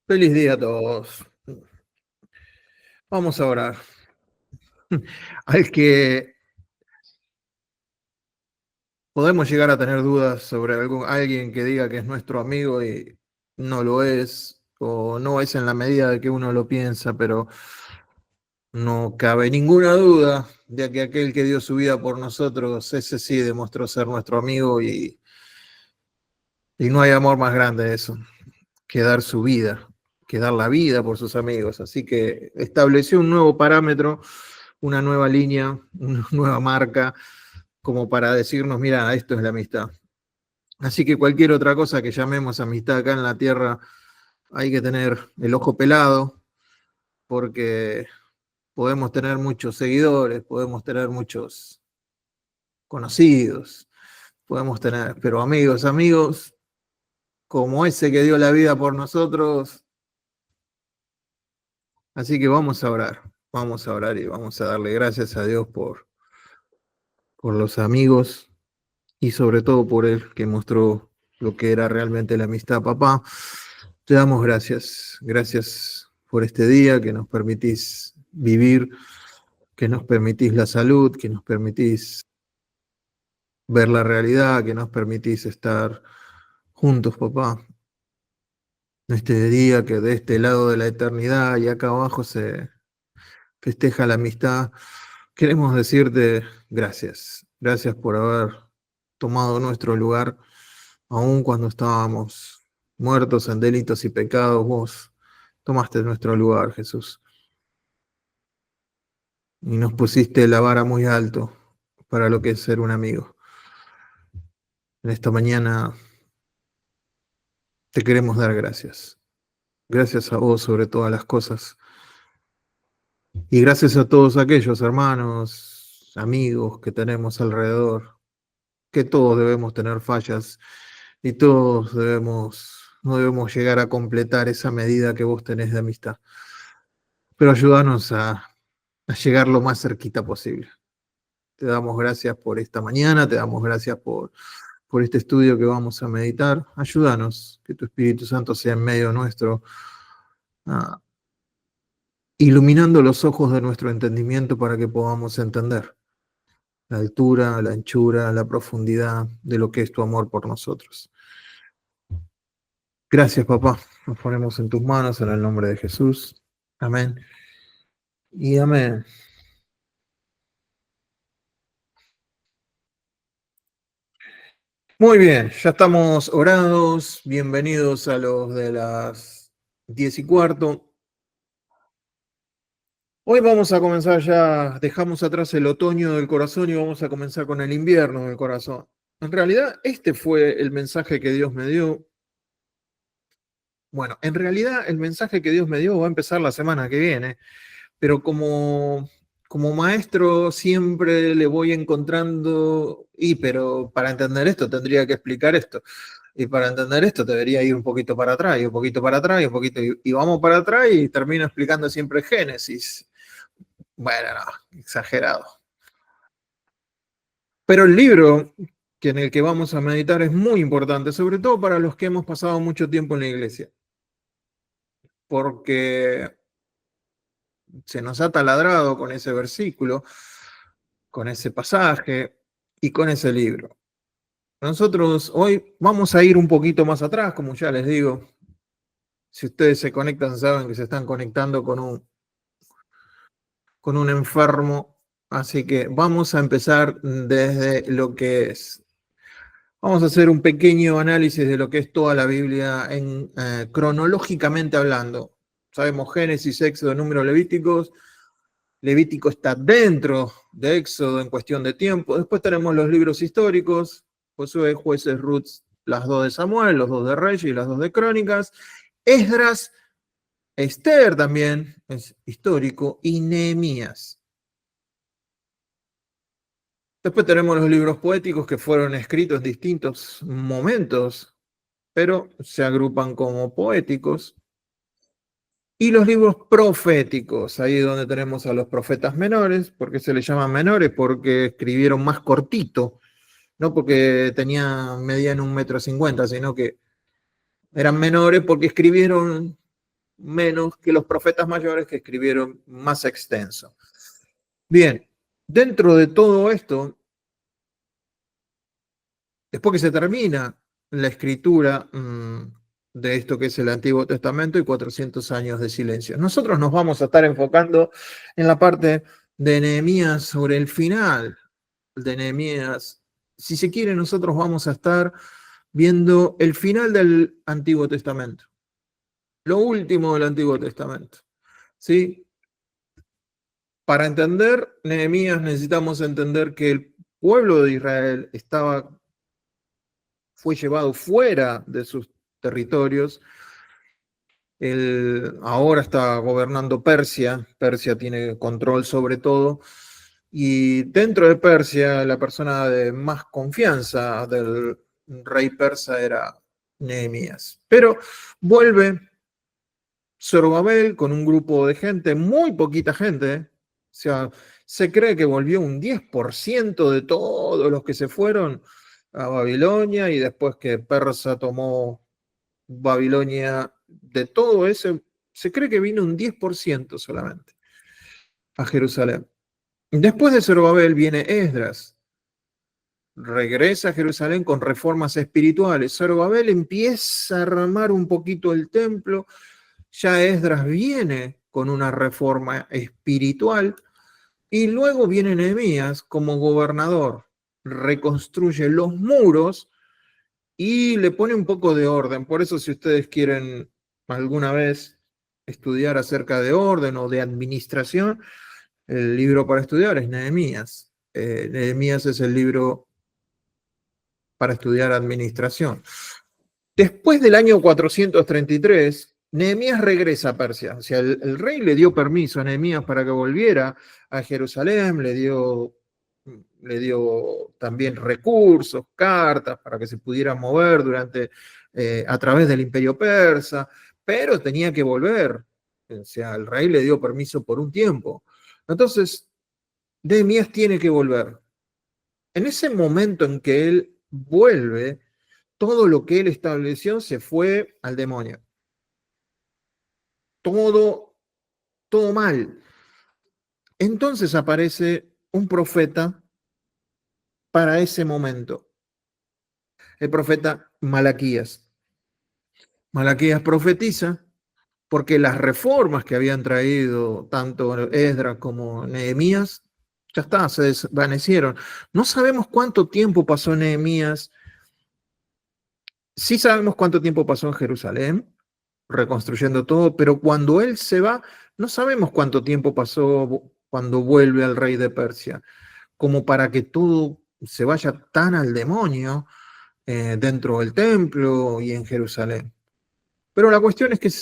Feliz día a todos. Vamos a orar. Al que podemos llegar a tener dudas sobre alguien que diga que es nuestro amigo y no lo es, o no es en la medida de que uno lo piensa, pero no cabe ninguna duda de que aquel que dio su vida por nosotros, ese sí demostró ser nuestro amigo y no hay amor más grande de eso que dar su vida, que dar la vida por sus amigos. Así que estableció un nuevo parámetro, una nueva línea, una nueva marca, como para decirnos, mira, esto es la amistad. Así que cualquier otra cosa que llamemos amistad acá en la tierra, hay que tener el ojo pelado, porque podemos tener muchos seguidores, podemos tener muchos conocidos, podemos tener, pero amigos, amigos, como ese que dio la vida por nosotros. Así que vamos a orar y vamos a darle gracias a Dios por los amigos y sobre todo por Él que mostró lo que era realmente la amistad. Papá, te damos gracias, gracias por este día que nos permitís vivir, que nos permitís la salud, que nos permitís ver la realidad, que nos permitís estar juntos, papá. En este día que de este lado de la eternidad y acá abajo se festeja la amistad, queremos decirte gracias. Gracias por haber tomado nuestro lugar, aun cuando estábamos muertos en delitos y pecados. Vos tomaste nuestro lugar, Jesús, y nos pusiste la vara muy alto para lo que es ser un amigo. En esta mañana te queremos dar gracias. Gracias a vos sobre todas las cosas. Y gracias a todos aquellos hermanos, amigos que tenemos alrededor, que todos debemos tener fallas y todos no debemos llegar a completar esa medida que vos tenés de amistad. Pero ayúdanos a llegar lo más cerquita posible. Te damos gracias por esta mañana, te damos gracias por este estudio que vamos a meditar. Ayúdanos, que tu Espíritu Santo sea en medio nuestro, ah, iluminando los ojos de nuestro entendimiento para que podamos entender la altura, la anchura, la profundidad de lo que es tu amor por nosotros. Gracias, papá. Nos ponemos en tus manos en el nombre de Jesús. Amén. Y amén. Muy bien, ya estamos orados. Bienvenidos a los de las 10:15. Hoy vamos a comenzar ya, dejamos atrás el otoño del corazón y vamos a comenzar con el invierno del corazón. En realidad, este fue el mensaje que Dios me dio. Bueno, en realidad el mensaje que Dios me dio va a empezar la semana que viene, pero como maestro siempre le voy encontrando, pero para entender esto tendría que explicar esto. Y para entender esto debería ir un poquito para atrás, y un poquito para atrás, y un poquito, y vamos para atrás y termino explicando siempre Génesis. Bueno, no, exagerado. Pero el libro en el que vamos a meditar es muy importante, sobre todo para los que hemos pasado mucho tiempo en la iglesia, porque se nos ha taladrado con ese versículo, con ese pasaje y con ese libro. Nosotros hoy vamos a ir un poquito más atrás, como ya les digo. Si ustedes se conectan, saben que se están conectando con un enfermo. Así que vamos a empezar desde lo que es. Vamos a hacer un pequeño análisis de lo que es toda la Biblia cronológicamente hablando. Sabemos Génesis, Éxodo, Números, Levíticos. Levítico está dentro de Éxodo en cuestión de tiempo. Después tenemos los libros históricos, Josué, Jueces, Ruth, las dos de Samuel, los dos de Reyes y las dos de Crónicas. Esdras, Esther también es histórico, y Nehemías. Después tenemos los libros poéticos que fueron escritos en distintos momentos, pero se agrupan como poéticos. Y los libros proféticos, ahí es donde tenemos a los profetas menores. ¿Por qué se les llaman menores? Porque escribieron más cortito, no porque medían 1,50 m, sino que eran menores porque escribieron menos que los profetas mayores que escribieron más extenso. Bien, dentro de todo esto, después que se termina la escritura de esto que es el Antiguo Testamento y 400 años de silencio, nosotros nos vamos a estar enfocando en la parte de Nehemías sobre el final de Nehemías. Si se quiere, nosotros vamos a estar viendo el final del Antiguo Testamento, lo último del Antiguo Testamento. ¿Sí? Para entender Nehemías necesitamos entender que el pueblo de Israel fue llevado fuera de sus territorios. Ahora está gobernando Persia. Persia tiene control sobre todo. Y dentro de Persia, la persona de más confianza del rey persa era Nehemías. Pero vuelve Zorobabel con un grupo de gente, muy poquita gente, o sea, se cree que volvió un 10% de todos los que se fueron a Babilonia y después que Persa tomó Babilonia, de todo eso, se cree que vino un 10% solamente a Jerusalén. Después de Zorobabel viene Esdras, regresa a Jerusalén con reformas espirituales. Zorobabel empieza a armar un poquito el templo, ya Esdras viene con una reforma espiritual y luego viene Nehemías como gobernador, reconstruye los muros y le pone un poco de orden. Por eso si ustedes quieren alguna vez estudiar acerca de orden o de administración, el libro para estudiar es Nehemías. Nehemías es el libro para estudiar administración. Después del año 433, Nehemías regresa a Persia. O sea, el rey le dio permiso a Nehemías para que volviera a Jerusalén, le dio también recursos, cartas para que se pudiera mover a través del imperio persa, pero tenía que volver. O sea, el rey le dio permiso por un tiempo. Entonces, Nehemías tiene que volver. En ese momento en que él vuelve, todo lo que él estableció se fue al demonio. Todo mal. Entonces aparece un profeta para ese momento, el profeta Malaquías. Malaquías profetiza porque las reformas que habían traído tanto Esdras como Nehemías, ya está, se desvanecieron. No sabemos cuánto tiempo pasó Nehemías. Sí sabemos cuánto tiempo pasó en Jerusalén, reconstruyendo todo, pero cuando él se va, no sabemos cuánto tiempo pasó cuando vuelve al rey de Persia, como para que todo se vaya tan al demonio dentro del templo y en Jerusalén. Pero la cuestión es que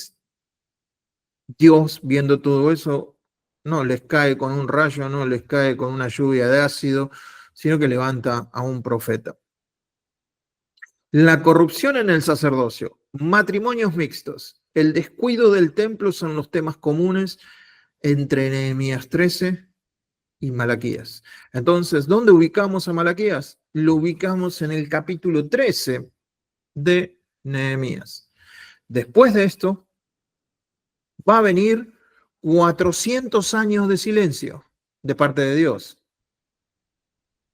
Dios, viendo todo eso, no les cae con un rayo, no les cae con una lluvia de ácido, sino que levanta a un profeta. La corrupción en el sacerdocio, matrimonios mixtos, el descuido del templo son los temas comunes entre Nehemías 13 y Malaquías. Entonces, ¿dónde ubicamos a Malaquías? Lo ubicamos en el capítulo 13 de Nehemías. Después de esto, va a venir 400 años de silencio de parte de Dios.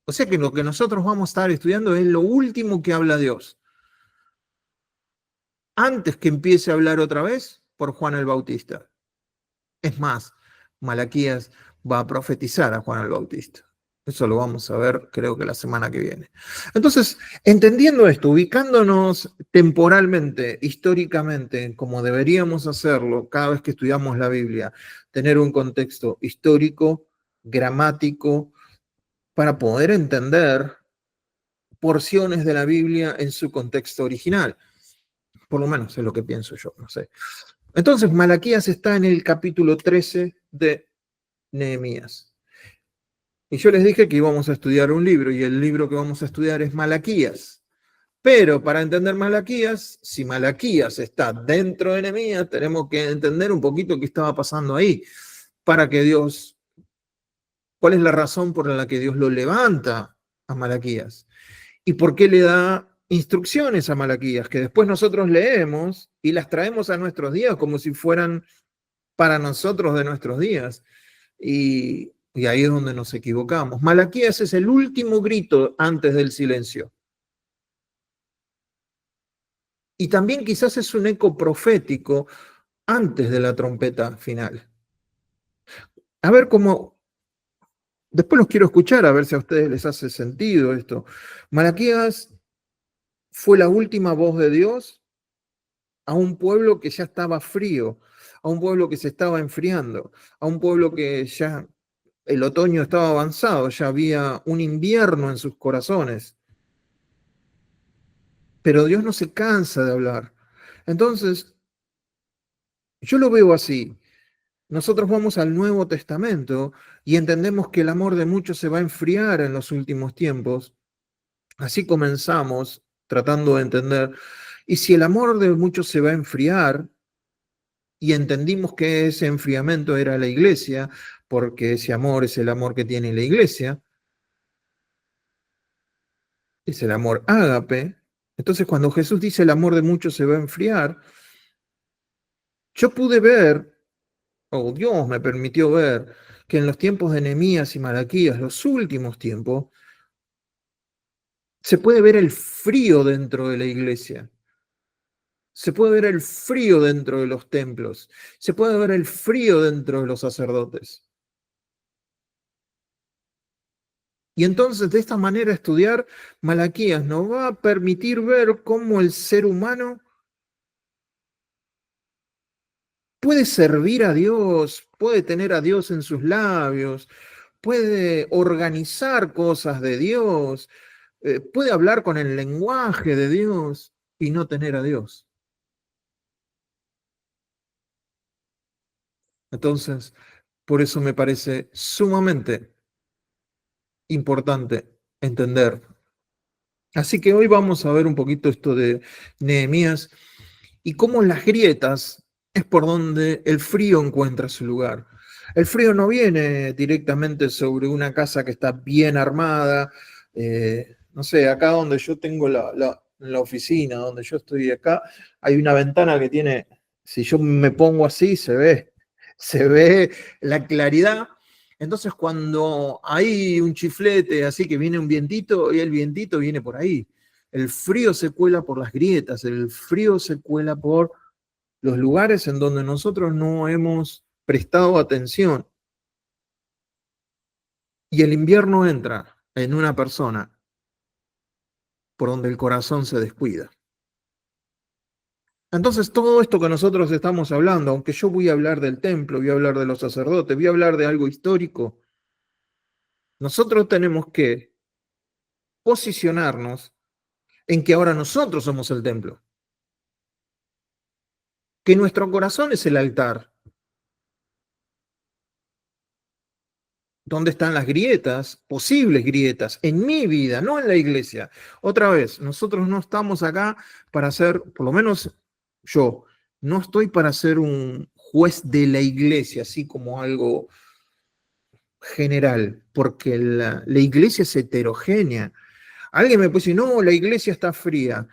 O sea que lo que nosotros vamos a estar estudiando es lo último que habla Dios, antes que empiece a hablar otra vez por Juan el Bautista. Es más, Malaquías va a profetizar a Juan el Bautista. Eso lo vamos a ver, creo que la semana que viene. Entonces, entendiendo esto, ubicándonos temporalmente, históricamente, como deberíamos hacerlo cada vez que estudiamos la Biblia, tener un contexto histórico, gramático, para poder entender porciones de la Biblia en su contexto original. Por lo menos es lo que pienso yo, no sé. Entonces, Malaquías está en el capítulo 13 de Nehemías. Y yo les dije que íbamos a estudiar un libro, y el libro que vamos a estudiar es Malaquías. Pero para entender Malaquías, si Malaquías está dentro de Nehemías, tenemos que entender un poquito qué estaba pasando ahí, para que Dios, cuál es la razón por la que Dios lo levanta a Malaquías, y por qué le da instrucciones a Malaquías, que después nosotros leemos y las traemos a nuestros días como si fueran para nosotros de nuestros días. Y ahí es donde nos equivocamos. Malaquías es el último grito antes del silencio. Y también quizás es un eco profético antes de la trompeta final. A ver cómo, después los quiero escuchar, a ver si a ustedes les hace sentido esto. Malaquías fue la última voz de Dios a un pueblo que ya estaba frío, a un pueblo que se estaba enfriando, a un pueblo que ya el otoño estaba avanzado, ya había un invierno en sus corazones. Pero Dios no se cansa de hablar. Entonces, yo lo veo así. Nosotros vamos al Nuevo Testamento y entendemos que el amor de muchos se va a enfriar en los últimos tiempos. Así comenzamos tratando de entender. Y si el amor de muchos se va a enfriar, y entendimos que ese enfriamiento era la iglesia, porque ese amor es el amor que tiene la iglesia, es el amor ágape. Entonces, cuando Jesús dice el amor de muchos se va a enfriar, yo pude ver, o Dios me permitió ver, que en los tiempos de Nehemías y Malaquías, los últimos tiempos, se puede ver el frío dentro de la iglesia. Se puede ver el frío dentro de los templos. Se puede ver el frío dentro de los sacerdotes. Y entonces, de esta manera, estudiar Malaquías nos va a permitir ver cómo el ser humano puede servir a Dios, puede tener a Dios en sus labios, puede organizar cosas de Dios, puede hablar con el lenguaje de Dios y no tener a Dios. Entonces, por eso me parece sumamente importante entender. Así que hoy vamos a ver un poquito esto de Nehemías y cómo las grietas es por donde el frío encuentra su lugar. El frío no viene directamente sobre una casa que está bien armada. No sé, acá donde yo tengo la oficina, donde yo estoy acá, hay una ventana que tiene, si yo me pongo así, se ve la claridad. Entonces cuando hay un chiflete así que viene un vientito y el vientito viene por ahí. El frío se cuela por las grietas, el frío se cuela por los lugares en donde nosotros no hemos prestado atención. Y el invierno entra en una persona por donde el corazón se descuida. Entonces, todo esto que nosotros estamos hablando, aunque yo voy a hablar del templo, voy a hablar de los sacerdotes, voy a hablar de algo histórico, nosotros tenemos que posicionarnos en que ahora nosotros somos el templo, que nuestro corazón es el altar. ¿Dónde están las grietas, posibles grietas, en mi vida, no en la iglesia? Otra vez, nosotros no estamos acá para ser, por lo menos yo, no estoy para ser un juez de la iglesia, así como algo general, porque la iglesia es heterogénea. Alguien me puede decir, no, la iglesia está fría.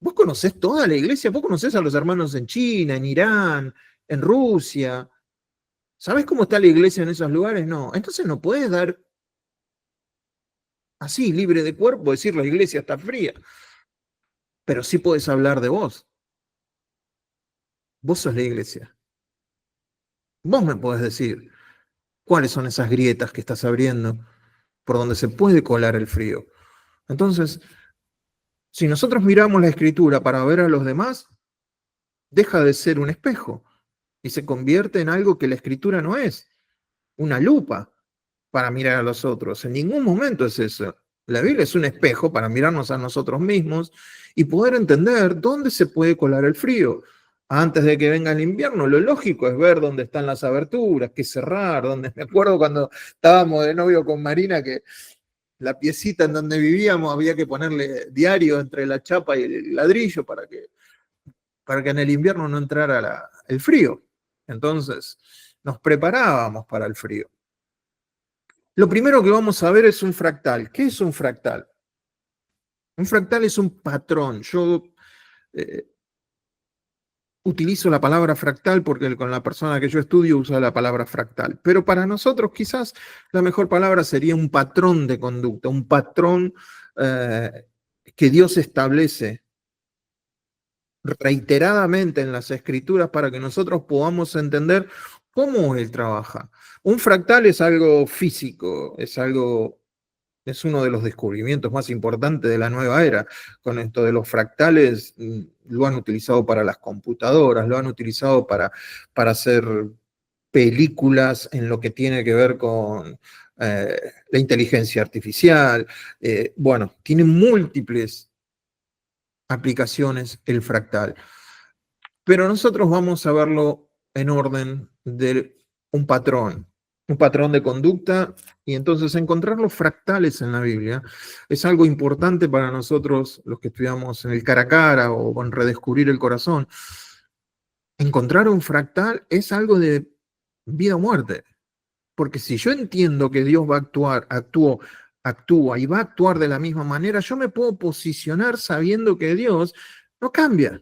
¿Vos conocés toda la iglesia? ¿Vos conocés a los hermanos en China, en Irán, en Rusia? ¿Sabés cómo está la iglesia en esos lugares? No. Entonces no puedes dar así, libre de cuerpo, decir la iglesia está fría. Pero sí puedes hablar de vos. Vos sos la iglesia. Vos me podés decir cuáles son esas grietas que estás abriendo por donde se puede colar el frío. Entonces, si nosotros miramos la escritura para ver a los demás, deja de ser un espejo y se convierte en algo que la escritura no es, una lupa para mirar a los otros. En ningún momento es eso. La Biblia es un espejo para mirarnos a nosotros mismos y poder entender dónde se puede colar el frío. Antes de que venga el invierno, lo lógico es ver dónde están las aberturas, qué cerrar, dónde. Me acuerdo cuando estábamos de novio con Marina que la piecita en donde vivíamos había que ponerle diario entre la chapa y el ladrillo para que en el invierno no entrara el frío. Entonces, nos preparábamos para el frío. Lo primero que vamos a ver es un fractal. ¿Qué es un fractal? Un fractal es un patrón. Yo utilizo la palabra fractal porque con la persona que yo estudio usa la palabra fractal. Pero para nosotros quizás la mejor palabra sería un patrón de conducta, un patrón que Dios establece reiteradamente en las escrituras para que nosotros podamos entender cómo Él trabaja. Un fractal es algo físico, es uno de los descubrimientos más importantes de la nueva era. Con esto de los fractales, lo han utilizado para las computadoras, lo han utilizado para hacer películas en lo que tiene que ver con la inteligencia artificial. Bueno, tiene múltiples aplicaciones el fractal. Pero nosotros vamos a verlo en orden de un patrón de conducta, y entonces encontrar los fractales en la Biblia es algo importante para nosotros, los que estudiamos en el cara a cara o en redescubrir el corazón. Encontrar un fractal es algo de vida o muerte, porque si yo entiendo que Dios va a actúa y va a actuar de la misma manera, yo me puedo posicionar sabiendo que Dios no cambia.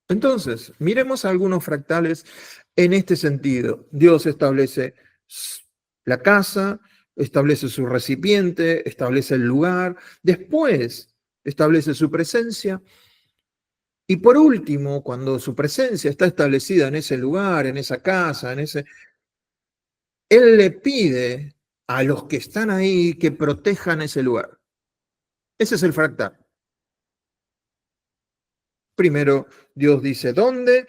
Entonces, miremos algunos fractales en este sentido. Dios establece la casa, establece su recipiente, establece el lugar, después establece su presencia, y por último, cuando su presencia está establecida en ese lugar, en esa casa, Él le pide a los que están ahí que protejan ese lugar. Ese es el fractal. Primero Dios dice dónde,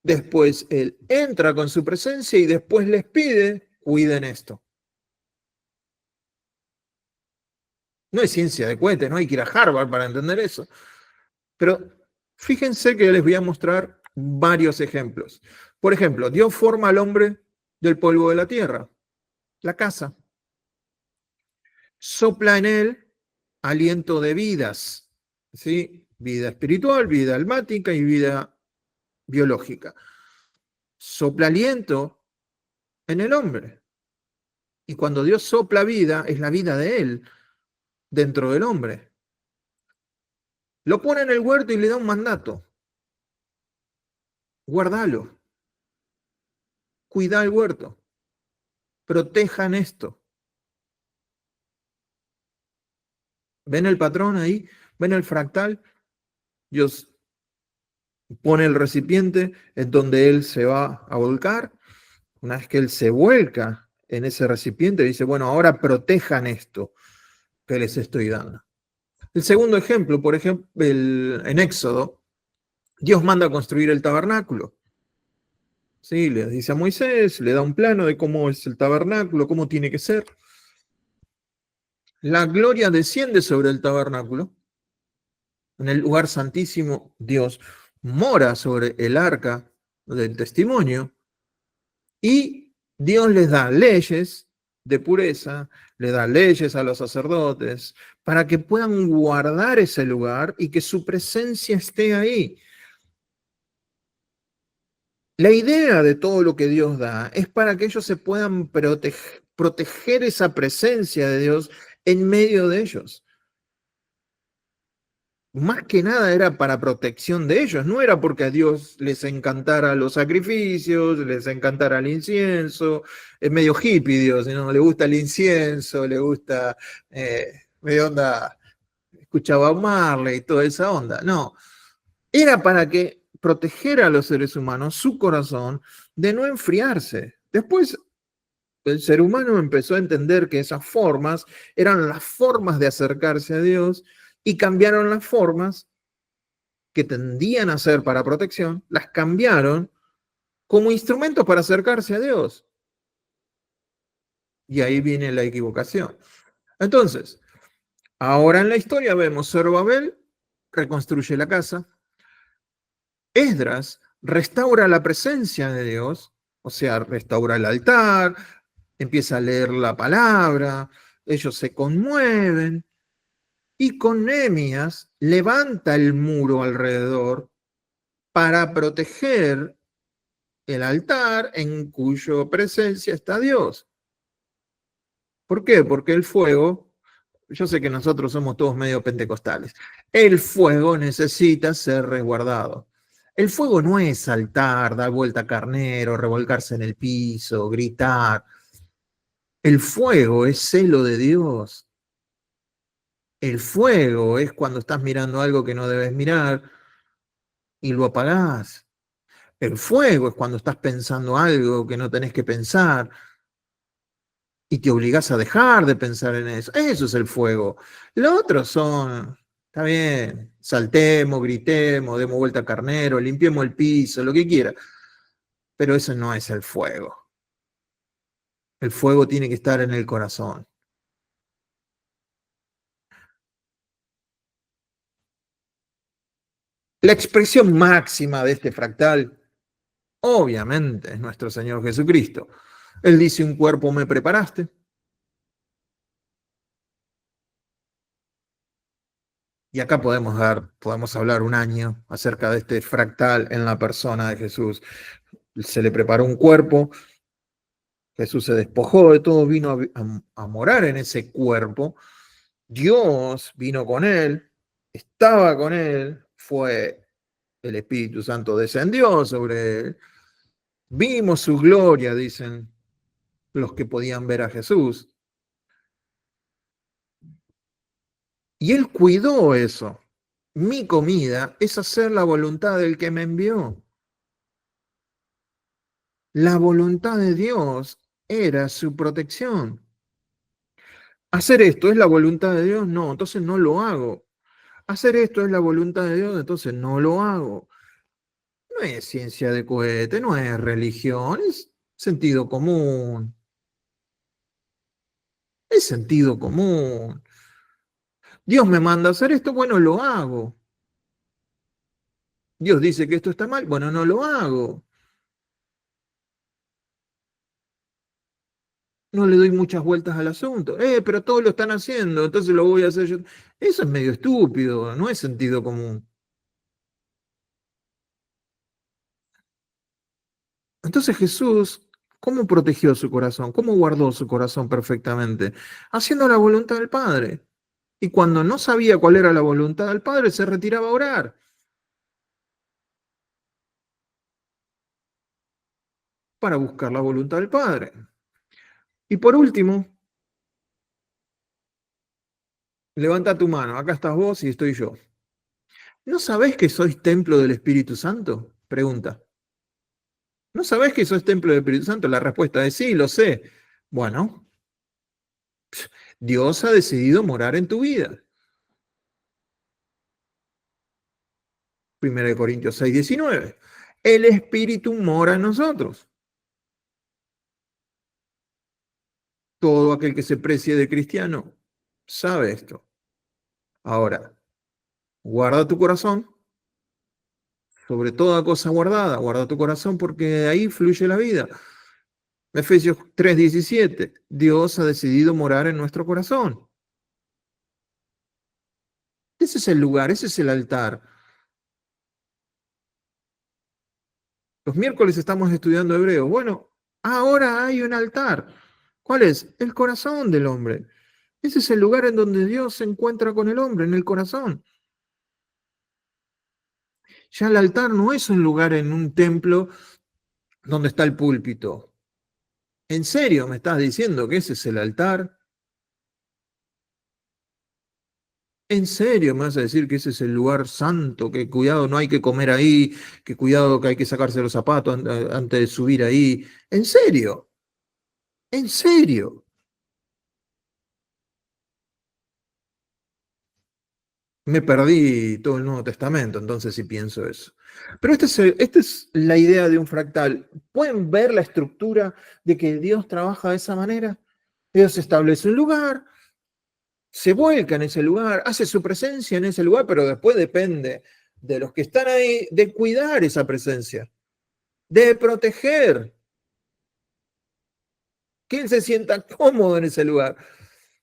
después Él entra con su presencia y después les pide, cuiden esto. No es ciencia de cohete, no hay que ir a Harvard para entender eso. Pero fíjense que les voy a mostrar varios ejemplos. Por ejemplo, Dios forma al hombre del polvo de la tierra, la casa. Sopla en él aliento de vidas, ¿sí? Vida espiritual, vida almática y vida biológica. Sopla aliento en el hombre. Y cuando Dios sopla vida, es la vida de él dentro del hombre. Lo pone en el huerto y le da un mandato. Guardalo. Cuida el huerto. Protejan esto. ¿Ven el patrón ahí? ¿Ven el fractal? Dios pone el recipiente en donde él se va a volcar. Una vez que él se vuelca en ese recipiente, dice, bueno, ahora protejan esto que les estoy dando. El segundo ejemplo, por ejemplo, en Éxodo, Dios manda a construir el tabernáculo. Sí, le dice a Moisés, le da un plano de cómo es el tabernáculo, cómo tiene que ser. La gloria desciende sobre el tabernáculo. En el lugar santísimo, Dios mora sobre el arca del testimonio y Dios les da leyes de pureza, le da leyes a los sacerdotes para que puedan guardar ese lugar y que su presencia esté ahí. La idea de todo lo que Dios da es para que ellos se puedan proteger esa presencia de Dios en medio de ellos. Más que nada era para protección de ellos, no era porque a Dios les encantara los sacrificios, les encantara el incienso. Es medio hippie Dios, ¿no? Le gusta el incienso, le gusta medio onda, escuchaba a Marley y toda esa onda. No, era para que proteger a los seres humanos, su corazón, de no enfriarse. Después el ser humano empezó a entender que esas formas eran las formas de acercarse a Dios y cambiaron las formas que tendían a ser para protección, las cambiaron como instrumentos para acercarse a Dios. Y ahí viene la equivocación. Entonces, ahora en la historia vemos Zorobabel reconstruye la casa, Esdras restaura la presencia de Dios, o sea, restaura el altar, empieza a leer la palabra, ellos se conmueven, y con Nehemías levanta el muro alrededor para proteger el altar en cuya presencia está Dios. ¿Por qué? Porque el fuego, yo sé que nosotros somos todos medio pentecostales, El fuego necesita ser resguardado. El fuego no es saltar, dar vuelta a carnero, revolcarse en el piso, gritar. El fuego es celo de Dios. El fuego es cuando estás mirando algo que no debes mirar y lo apagás. El fuego es cuando estás pensando algo que no tenés que pensar y te obligás a dejar de pensar en eso. Eso es el fuego. Lo otro son, está bien, saltemos, gritemos, demos vuelta a carnero, limpiemos el piso, lo que quiera. Pero eso no es el fuego. El fuego tiene que estar en el corazón. La expresión máxima de este fractal, obviamente, es nuestro Señor Jesucristo. Él dice, un cuerpo me preparaste. Y acá podemos hablar un año acerca de este fractal en la persona de Jesús. Se le preparó un cuerpo, Jesús se despojó de todo, vino a morar en ese cuerpo. Dios vino con él, estaba con él, fue el Espíritu Santo descendió sobre él. Vimos su gloria, dicen los que podían ver a Jesús. Y él cuidó eso. Mi comida es hacer la voluntad del que me envió. La voluntad de Dios era su protección. Hacer esto es la voluntad de Dios, no, entonces no lo hago. Hacer esto es la voluntad de Dios, entonces no lo hago. No es ciencia de cohete, no es religión, es sentido común. Es sentido común. Dios me manda a hacer esto, bueno, lo hago. Dios dice que esto está mal, bueno, no lo hago. No le doy muchas vueltas al asunto. Pero todos lo están haciendo, entonces lo voy a hacer yo. Eso es medio estúpido, no es sentido común. Entonces Jesús, ¿cómo protegió su corazón? ¿Cómo guardó su corazón perfectamente? Haciendo la voluntad del Padre. Y cuando no sabía cuál era la voluntad del Padre, se retiraba a orar para buscar la voluntad del Padre. Y por último, levanta tu mano. Acá estás vos y estoy yo. ¿No sabés que sois templo del Espíritu Santo? Pregunta. ¿No sabés que sois templo del Espíritu Santo? La respuesta es sí, lo sé. Bueno, Dios ha decidido morar en tu vida. 1 Corintios 6:19. El Espíritu mora en nosotros. Todo aquel que se precie de cristiano sabe esto. Ahora, guarda tu corazón, sobre toda cosa guardada, guarda tu corazón porque de ahí fluye la vida. Efesios 3:17, Dios ha decidido morar en nuestro corazón. Ese es el lugar, ese es el altar. Los miércoles estamos estudiando hebreo. Bueno, ahora hay un altar. ¿Cuál es? El corazón del hombre. Ese es el lugar en donde Dios se encuentra con el hombre, en el corazón. Ya el altar no es un lugar en un templo donde está el púlpito. ¿En serio me estás diciendo que ese es el altar? ¿En serio me vas a decir que ese es el lugar santo? Que cuidado, no hay que comer ahí, que cuidado que hay que sacarse los zapatos antes de subir ahí. ¿En serio? ¿En serio? Me perdí todo el Nuevo Testamento, entonces sí pienso eso. Pero esta es la idea de un fractal. ¿Pueden ver la estructura de que Dios trabaja de esa manera? Dios establece un lugar, se vuelca en ese lugar, hace su presencia en ese lugar, pero después depende de los que están ahí de cuidar esa presencia, de proteger, que Él se sienta cómodo en ese lugar,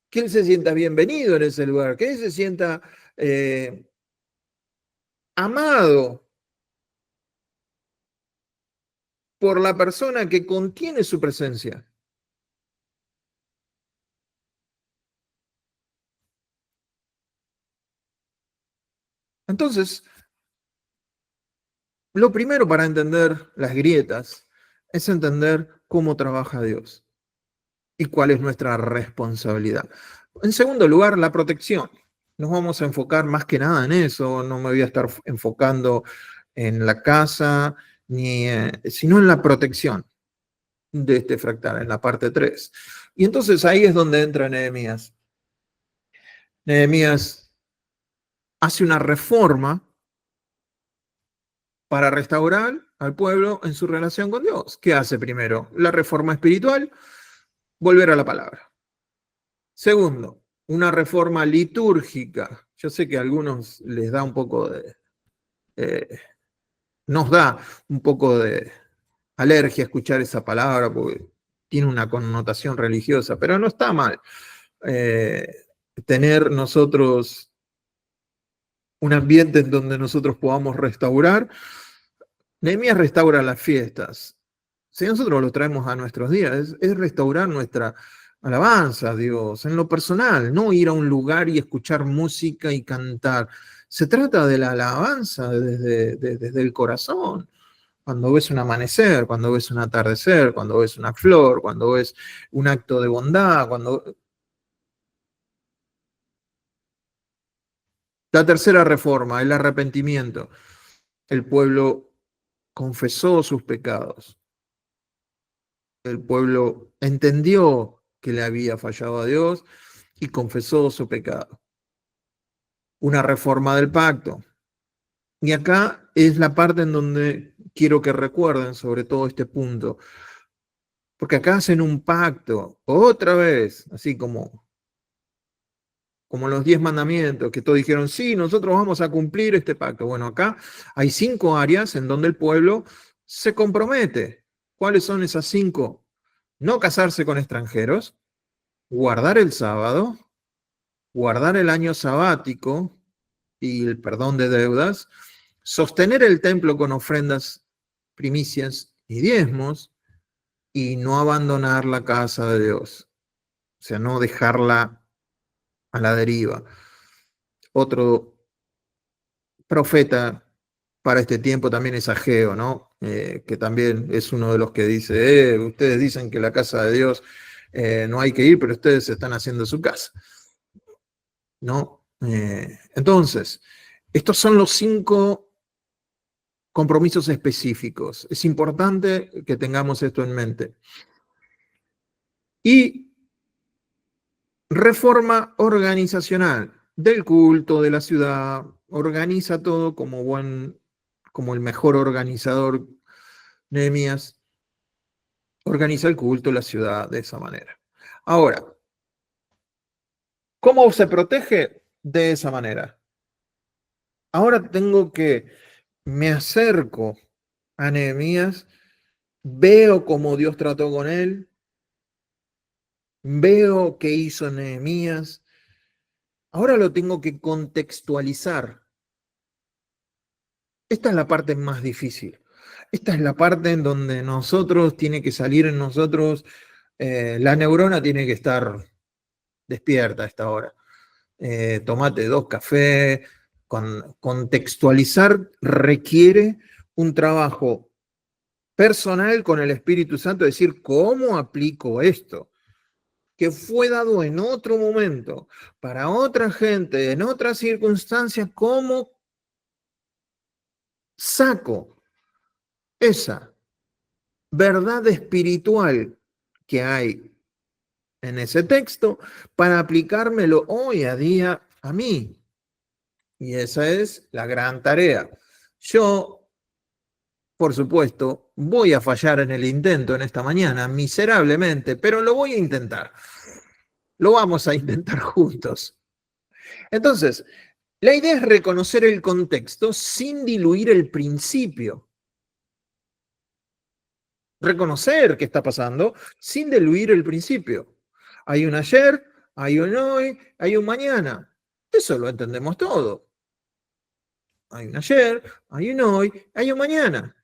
que Él se sienta bienvenido en ese lugar, que Él se sienta eh, amado por la persona que contiene su presencia. Entonces, lo primero para entender las grietas es entender cómo trabaja Dios y cuál es nuestra responsabilidad. En segundo lugar, la protección. Nos vamos a enfocar más que nada en eso, no me voy a estar enfocando en la casa, sino en la protección de este fractal, en la parte 3. Y entonces ahí es donde entra Nehemías. Nehemías hace una reforma para restaurar al pueblo en su relación con Dios. ¿Qué hace primero? La reforma espiritual, volver a la palabra. Segundo, una reforma litúrgica. Yo sé que a algunos les da un poco nos da un poco de alergia escuchar esa palabra porque tiene una connotación religiosa, pero no está mal tener nosotros un ambiente en donde nosotros podamos restaurar. Nehemías restaura las fiestas. Si nosotros lo traemos a nuestros días, es restaurar nuestra alabanza a Dios en lo personal, no ir a un lugar y escuchar música y cantar. Se trata de la alabanza desde el corazón. Cuando ves un amanecer, cuando ves un atardecer, cuando ves una flor, cuando ves un acto de bondad, cuando... La tercera reforma, el arrepentimiento. El pueblo confesó sus pecados. El pueblo entendió que le había fallado a Dios y confesó su pecado. Una reforma del pacto. Y acá es la parte en donde quiero que recuerden sobre todo este punto. Porque acá hacen un pacto, otra vez, así como los 10 mandamientos, que todos dijeron, sí, nosotros vamos a cumplir este pacto. Bueno, acá hay 5 áreas en donde el pueblo se compromete. ¿Cuáles son esas 5? No casarse con extranjeros, guardar el sábado, guardar el año sabático y el perdón de deudas, sostener el templo con ofrendas, primicias y diezmos, y no abandonar la casa de Dios, o sea, no dejarla a la deriva. Otro profeta para este tiempo también es Ageo, ¿no? Que también es uno de los que dice, ustedes dicen que la casa de Dios no hay que ir, pero ustedes se están haciendo su casa, ¿no? Entonces, estos son los 5 compromisos específicos. Es importante que tengamos esto en mente. Y reforma organizacional del culto, de la ciudad, organiza todo como el mejor organizador, Nehemías, organiza el culto, la ciudad de esa manera. Ahora, ¿cómo se protege? De esa manera. Ahora me acerco a Nehemías, veo cómo Dios trató con él, veo qué hizo Nehemías, ahora lo tengo que contextualizar. Esta es la parte más difícil. Esta es la parte en donde tiene que salir en nosotros, la neurona tiene que estar despierta a esta hora. Tomate 2 cafés, contextualizar requiere un trabajo personal con el Espíritu Santo, decir, ¿cómo aplico esto? Que fue dado en otro momento, para otra gente, en otras circunstancias, ¿cómo saco esa verdad espiritual que hay en ese texto para aplicármelo hoy a día a mí? Y esa es la gran tarea. Yo, por supuesto, voy a fallar en el intento en esta mañana, miserablemente, pero lo voy a intentar. Lo vamos a intentar juntos. Entonces, la idea es reconocer el contexto sin diluir el principio. Reconocer qué está pasando sin diluir el principio. Hay un ayer, hay un hoy, hay un mañana. Eso lo entendemos todo. Hay un ayer, hay un hoy, hay un mañana.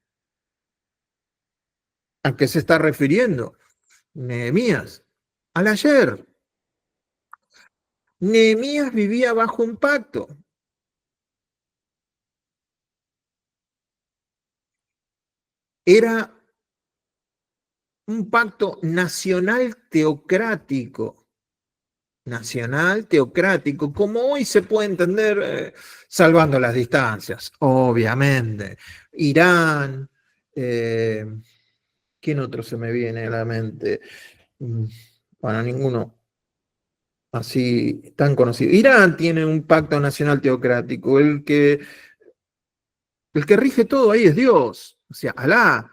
¿A qué se está refiriendo Nehemías? Al ayer. Nehemías vivía bajo un pacto. era un pacto nacional teocrático. Nacional teocrático, como hoy se puede entender, salvando las distancias, obviamente. Irán, eh, ¿quién otro se me viene a la mente? Mm, Bueno, ninguno así tan conocido. Irán tiene un pacto nacional teocrático, el que rige todo ahí es Dios, o sea, Alá,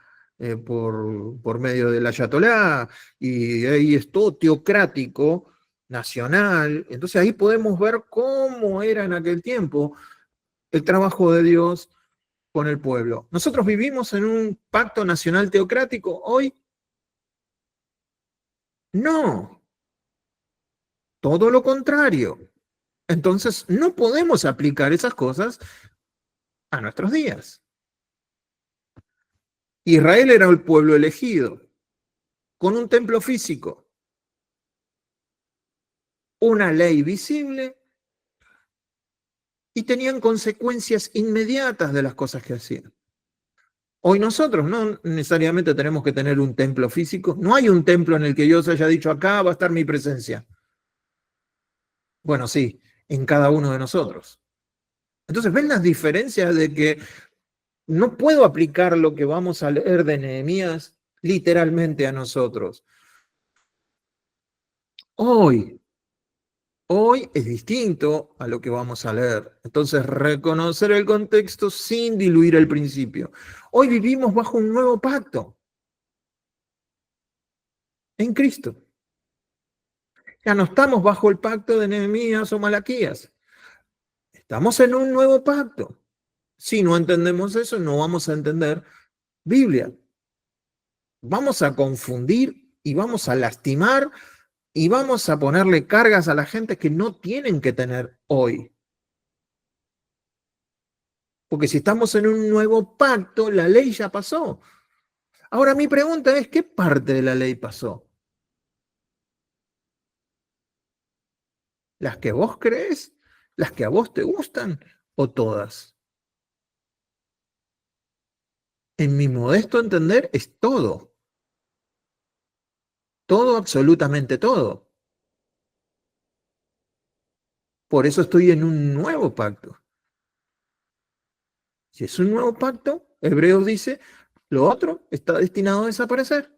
por medio del ayatolá, y ahí es todo teocrático, nacional. Entonces ahí podemos ver cómo era en aquel tiempo el trabajo de Dios con el pueblo. Nosotros vivimos en un pacto nacional teocrático, hoy no, todo lo contrario. Entonces no podemos aplicar esas cosas a nuestros días. Israel era el pueblo elegido, con un templo físico, una ley visible y tenían consecuencias inmediatas de las cosas que hacían. Hoy nosotros no necesariamente tenemos que tener un templo físico. No hay un templo en el que Dios haya dicho, acá va a estar mi presencia. Bueno, sí, en cada uno de nosotros. Entonces, ¿ven las diferencias de que no puedo aplicar lo que vamos a leer de Nehemías literalmente a nosotros? Hoy Hoy es distinto a lo que vamos a leer. Entonces, reconocer el contexto sin diluir el principio. Hoy vivimos bajo un nuevo pacto en Cristo. Ya no estamos bajo el pacto de Nehemías o Malaquías. Estamos en un nuevo pacto. Si no entendemos eso, no vamos a entender Biblia. Vamos a confundir y vamos a lastimar y vamos a ponerle cargas a la gente que no tienen que tener hoy. Porque si estamos en un nuevo pacto, la ley ya pasó. Ahora mi pregunta es, ¿qué parte de la ley pasó? ¿Las que vos crees? ¿Las que a vos te gustan? ¿O todas? En mi modesto entender es todo. Todo, absolutamente todo. Por eso estoy en un nuevo pacto. Si es un nuevo pacto, Hebreos dice, lo otro está destinado a desaparecer.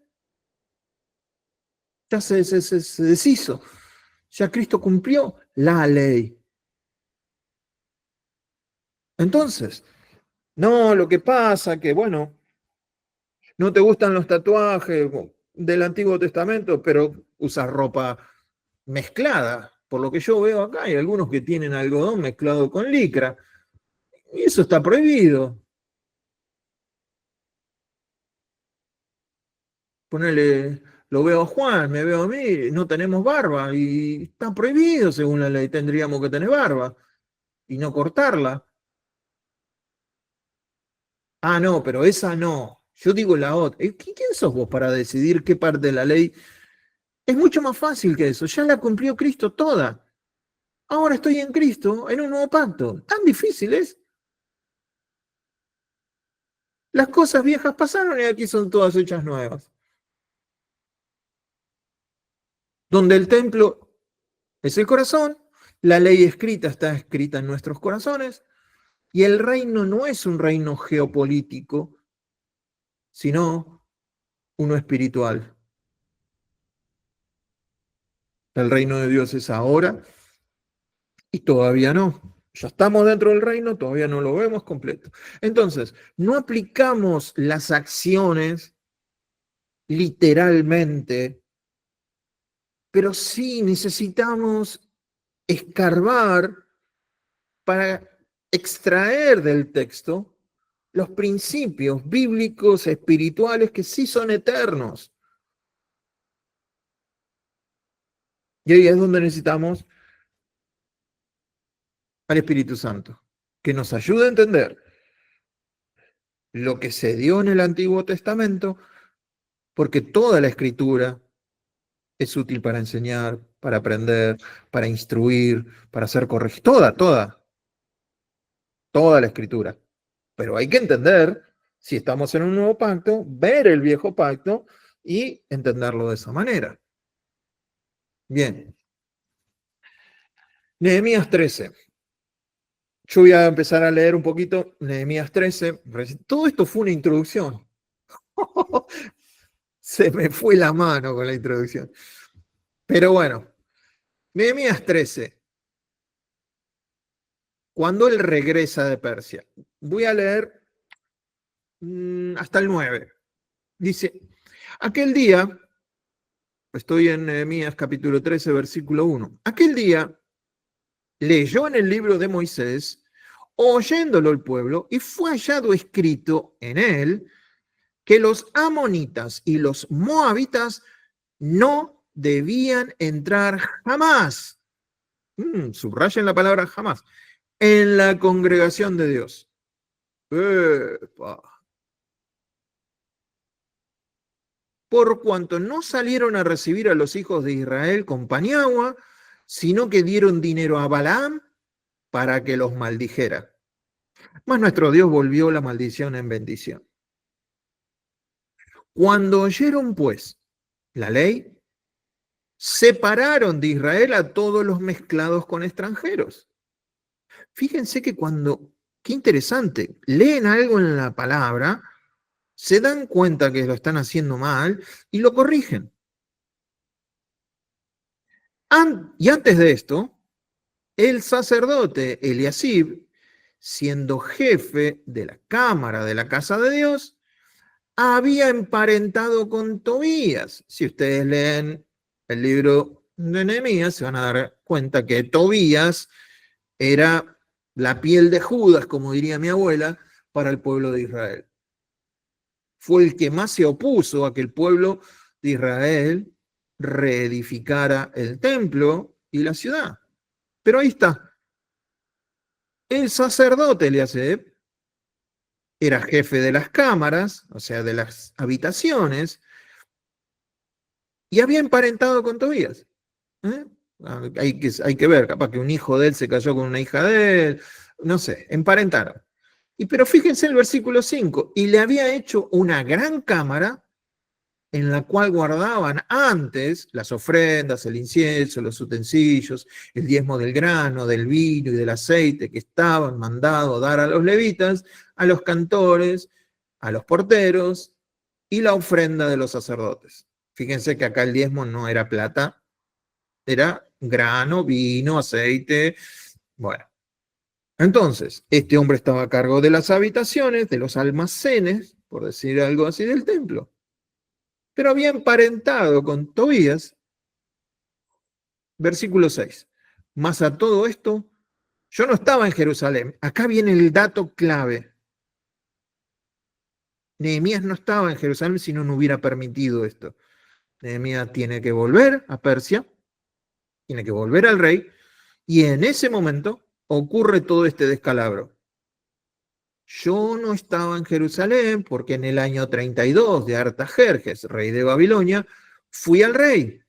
Ya se deshizo. Ya Cristo cumplió la ley. Entonces, no, lo que pasa que, bueno, no te gustan los tatuajes del Antiguo Testamento, pero usas ropa mezclada. Por lo que yo veo acá, hay algunos que tienen algodón mezclado con licra. Y eso está prohibido. Ponele, lo veo a Juan, me veo a mí, no tenemos barba y está prohibido según la ley. Tendríamos que tener barba y no cortarla. Ah, no, pero esa no. Yo digo la otra. ¿Quién sos vos para decidir qué parte de la ley? Es mucho más fácil que eso. Ya la cumplió Cristo toda. Ahora estoy en Cristo, en un nuevo pacto. Tan difícil es. Las cosas viejas pasaron y aquí son todas hechas nuevas. Donde el templo es el corazón, la ley escrita está escrita en nuestros corazones y el reino no es un reino geopolítico, sino uno espiritual. El reino de Dios es ahora y todavía no. Ya estamos dentro del reino, todavía no lo vemos completo. Entonces, no aplicamos las acciones literalmente, pero sí necesitamos escarbar para extraer del texto los principios bíblicos, espirituales, que sí son eternos. Y ahí es donde necesitamos al Espíritu Santo, que nos ayude a entender lo que se dio en el Antiguo Testamento, porque toda la escritura es útil para enseñar, para aprender, para instruir, para ser corregida. Toda la escritura. Pero hay que entender Si estamos en un nuevo pacto, ver el viejo pacto y entenderlo de esa manera. Bien. Nehemías 13. Yo voy a empezar a leer un poquito Nehemías 13. Todo esto fue una introducción. Se me fue la mano con la introducción. Pero bueno, Nehemías 13. Cuando él regresa de Persia. Voy a leer hasta el 9. Dice, aquel día, estoy en Nehemías capítulo 13, versículo 1. Aquel día leyó en el libro de Moisés, oyéndolo el pueblo, y fue hallado escrito en él que los amonitas y los moabitas no debían entrar jamás, subrayen la palabra jamás, en la congregación de Dios. ¡Epa! Por cuanto no salieron a recibir a los hijos de Israel con pan y agua, sino que dieron dinero a Balaam para que los maldijera. Mas nuestro Dios volvió la maldición en bendición. Cuando oyeron, pues, la ley, separaron de Israel a todos los mezclados con extranjeros. Fíjense que qué interesante, leen algo en la palabra, se dan cuenta que lo están haciendo mal y lo corrigen. Y antes de esto, el sacerdote Eliasib, siendo jefe de la cámara de la casa de Dios, había emparentado con Tobías. Si ustedes leen el libro de Nehemías, se van a dar cuenta que Tobías era la piel de Judas, como diría mi abuela, para el pueblo de Israel. Fue el que más se opuso a que el pueblo de Israel reedificara el templo y la ciudad. Pero ahí está. El sacerdote Eliasib era jefe de las cámaras, o sea, de las habitaciones, y había emparentado con Tobías. ¿Eh? Hay que ver, capaz que un hijo de él se casó con una hija de él, no sé, emparentaron. Pero fíjense el versículo 5, y le había hecho una gran cámara en la cual guardaban antes las ofrendas, el incienso, los utensilios, el diezmo del grano, del vino y del aceite que estaban mandados dar a los levitas, a los cantores, a los porteros y la ofrenda de los sacerdotes. Fíjense que acá el diezmo no era plata, era grano, vino, aceite. Bueno, entonces, este hombre estaba a cargo de las habitaciones, de los almacenes, por decir algo así, del templo. Pero había emparentado con Tobías, versículo 6. Mas a todo esto, yo no estaba en Jerusalén. Acá viene el dato clave. Nehemías no estaba en Jerusalén si no hubiera permitido esto. Nehemías tiene que volver a Persia, tiene que volver al rey, y en ese momento ocurre todo este descalabro. Yo no estaba en Jerusalén porque en el año 32 de Artajerjes, rey de Babilonia, fui al rey.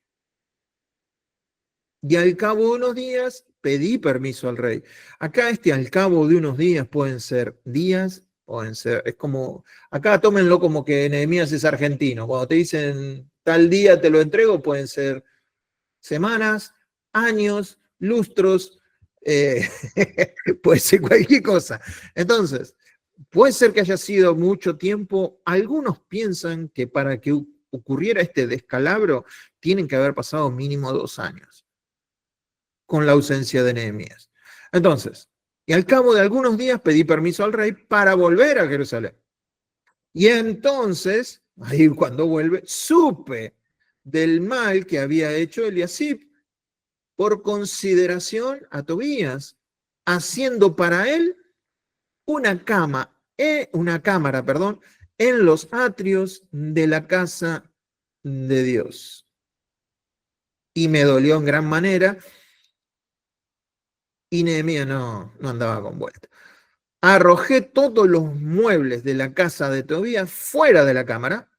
Y al cabo de unos días pedí permiso al rey. Acá al cabo de unos días pueden ser días, pueden ser, es como, acá tómenlo como que Nehemías es argentino. Cuando te dicen tal día te lo entrego, pueden ser semanas, años, lustros, puede ser cualquier cosa. Entonces, puede ser que haya sido mucho tiempo. Algunos piensan que para que ocurriera este descalabro tienen que haber pasado mínimo 2 años con la ausencia de Nehemías. Entonces, y al cabo de algunos días pedí permiso al rey para volver a Jerusalén. Y entonces, ahí cuando vuelve, supe del mal que había hecho Eliasib por consideración a Tobías, haciendo para él una cámara, en los atrios de la casa de Dios. Y me dolió en gran manera, y Nehemías no andaba con vuelta. Arrojé todos los muebles de la casa de Tobías fuera de la cámara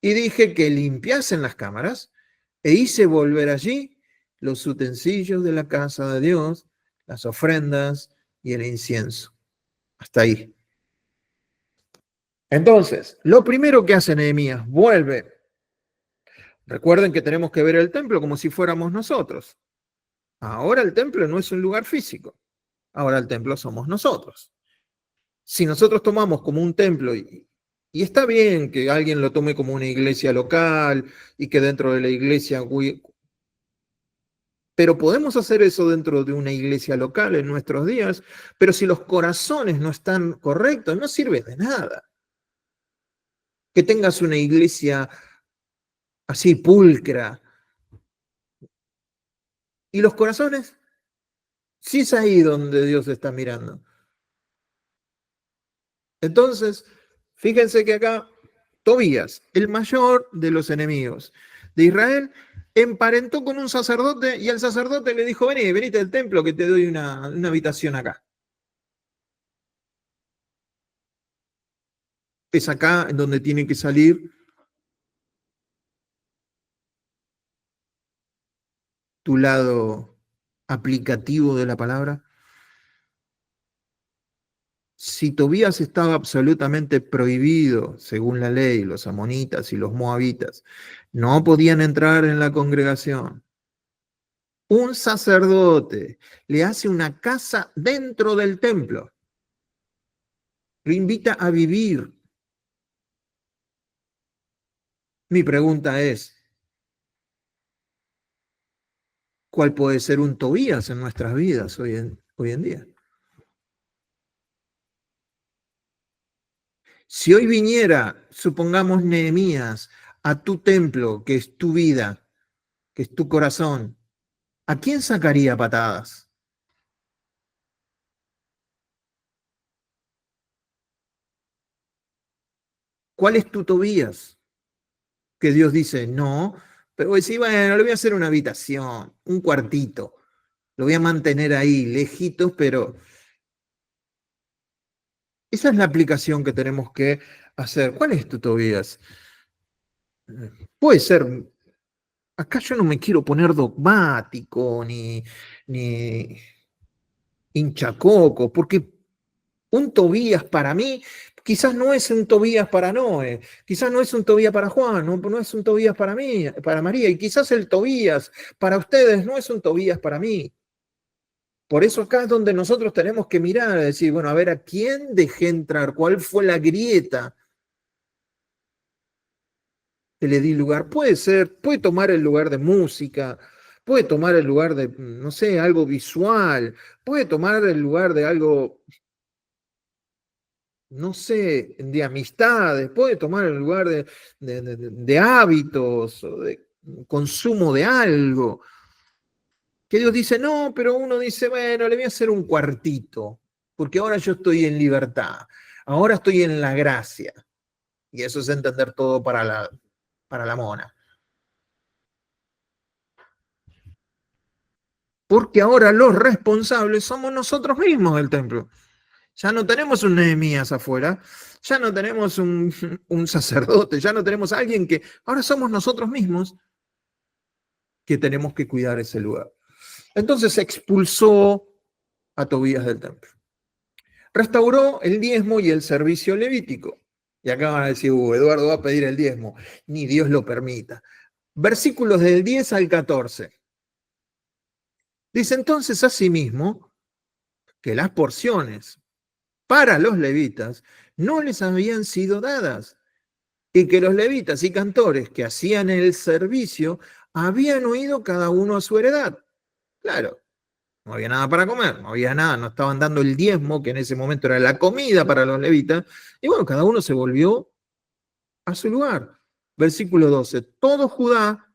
y dije que limpiasen las cámaras e hice volver allí los utensilios de la casa de Dios, las ofrendas y el incienso. Hasta ahí. Entonces, lo primero que hace Nehemías, vuelve. Recuerden que tenemos que ver el templo como si fuéramos nosotros. Ahora el templo no es un lugar físico. Ahora el templo somos nosotros. Si nosotros tomamos como un templo, y está bien que alguien lo tome como una iglesia local y que dentro de la iglesia, pero podemos hacer eso dentro de una iglesia local en nuestros días, pero si los corazones no están correctos, no sirve de nada. Que tengas una iglesia así pulcra y los corazones, sí es ahí donde Dios está mirando. Entonces, fíjense que acá Tobías, el mayor de los enemigos de Israel, emparentó con un sacerdote y el sacerdote le dijo, vení, venite del templo que te doy una habitación acá. Es acá en donde tiene que salir tu lado aplicativo de la palabra. Si Tobías estaba absolutamente prohibido, según la ley, los amonitas y los moabitas no podían entrar en la congregación. Un sacerdote le hace una casa dentro del templo, lo invita a vivir. Mi pregunta es, ¿cuál puede ser un Tobías en nuestras vidas hoy en día? Si hoy viniera, supongamos, Nehemías a tu templo, que es tu vida, que es tu corazón, ¿a quién sacaría patadas? ¿Cuál es tu Tobías? Que Dios dice, no, pero vos decís, bueno, le voy a hacer una habitación, un cuartito, lo voy a mantener ahí, lejitos, pero esa es la aplicación que tenemos que hacer. ¿Cuál es tu Tobías? Puede ser, acá yo no me quiero poner dogmático ni hinchacoco, porque un Tobías para mí quizás no es un Tobías para Noé, quizás no es un Tobías para Juan, no es un Tobías para mí, para María, y quizás el Tobías para ustedes no es un Tobías para mí. Por eso acá es donde nosotros tenemos que mirar, decir, bueno, a ver a quién dejé entrar, cuál fue la grieta que le di lugar. Puede ser, puede tomar el lugar de música, puede tomar el lugar de, no sé, algo visual, puede tomar el lugar de algo, no sé, de amistades, puede tomar el lugar de hábitos o de consumo de algo. Que Dios dice, no, pero uno dice, bueno, le voy a hacer un cuartito, porque ahora yo estoy en libertad, ahora estoy en la gracia. Y eso es entender todo para la mona. Porque ahora los responsables somos nosotros mismos del templo. Ya no tenemos un Nehemías afuera, ya no tenemos un sacerdote, ya no tenemos a alguien que, ahora somos nosotros mismos que tenemos que cuidar ese lugar. Entonces expulsó a Tobías del templo. Restauró el diezmo y el servicio levítico. Y acá van a decir, Eduardo va a pedir el diezmo, ni Dios lo permita. Versículos del 10 al 14. Dice entonces asimismo que las porciones para los levitas no les habían sido dadas y que los levitas y cantores que hacían el servicio habían huido cada uno a su heredad. Claro, no había nada para comer, no había nada, no estaban dando el diezmo, que en ese momento era la comida para los levitas, y bueno, cada uno se volvió a su lugar. Versículo 12, todo Judá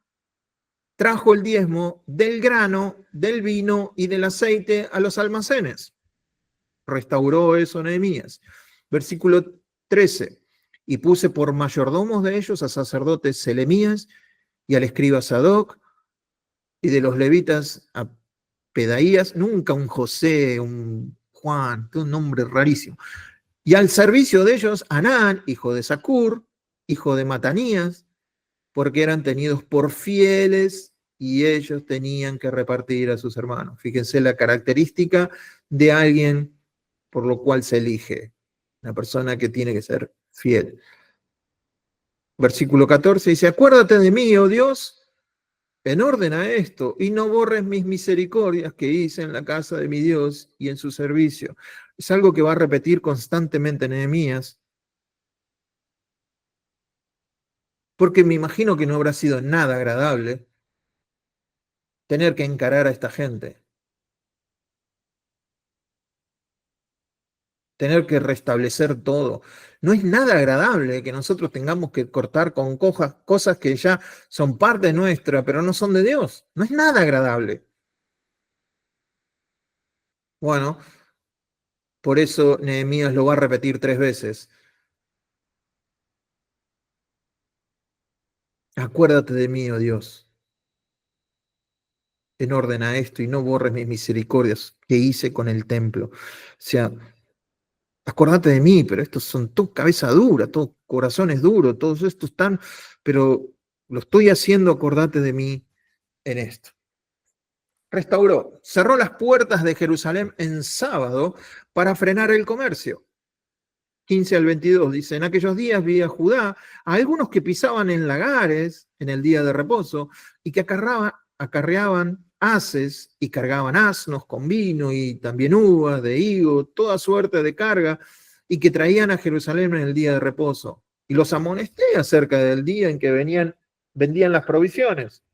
trajo el diezmo del grano, del vino y del aceite a los almacenes. Restauró eso Nehemías. Versículo 13, y puse por mayordomos de ellos a sacerdotes Selemías y al escriba Sadoc, y de los levitas a Pedaías, nunca un José, un Juan, un nombre rarísimo. Y al servicio de ellos, Anán, hijo de Sacur, hijo de Matanías, porque eran tenidos por fieles y ellos tenían que repartir a sus hermanos. Fíjense la característica de alguien por lo cual se elige. una persona que tiene que ser fiel. Versículo 14 dice, acuérdate de mí, oh Dios, en orden a esto, y no borres mis misericordias que hice en la casa de mi Dios y en su servicio. Es algo que va a repetir constantemente Nehemías, porque me imagino que no habrá sido nada agradable tener que encarar a esta gente, tener que restablecer todo. No es nada agradable que nosotros tengamos que cortar con cosas que ya son parte nuestra, pero no son de Dios. No es nada agradable. Bueno, por eso Nehemías lo va a repetir 3 veces. Acuérdate de mí, oh Dios, en orden a esto y no borres mis misericordias que hice con el templo. O sea, acordate de mí, pero estos son todos cabeza dura, todos corazones duros, todos estos están, pero lo estoy haciendo, acordate de mí en esto. Restauró, cerró las puertas de Jerusalén en sábado para frenar el comercio. 15 al 22 dice, en aquellos días vi a Judá a algunos que pisaban en lagares en el día de reposo y que acarreaban haces y cargaban asnos con vino y también uvas de higo, toda suerte de carga, y que traían a Jerusalén en el día de reposo. Y los amonesté acerca del día en que vendían las provisiones.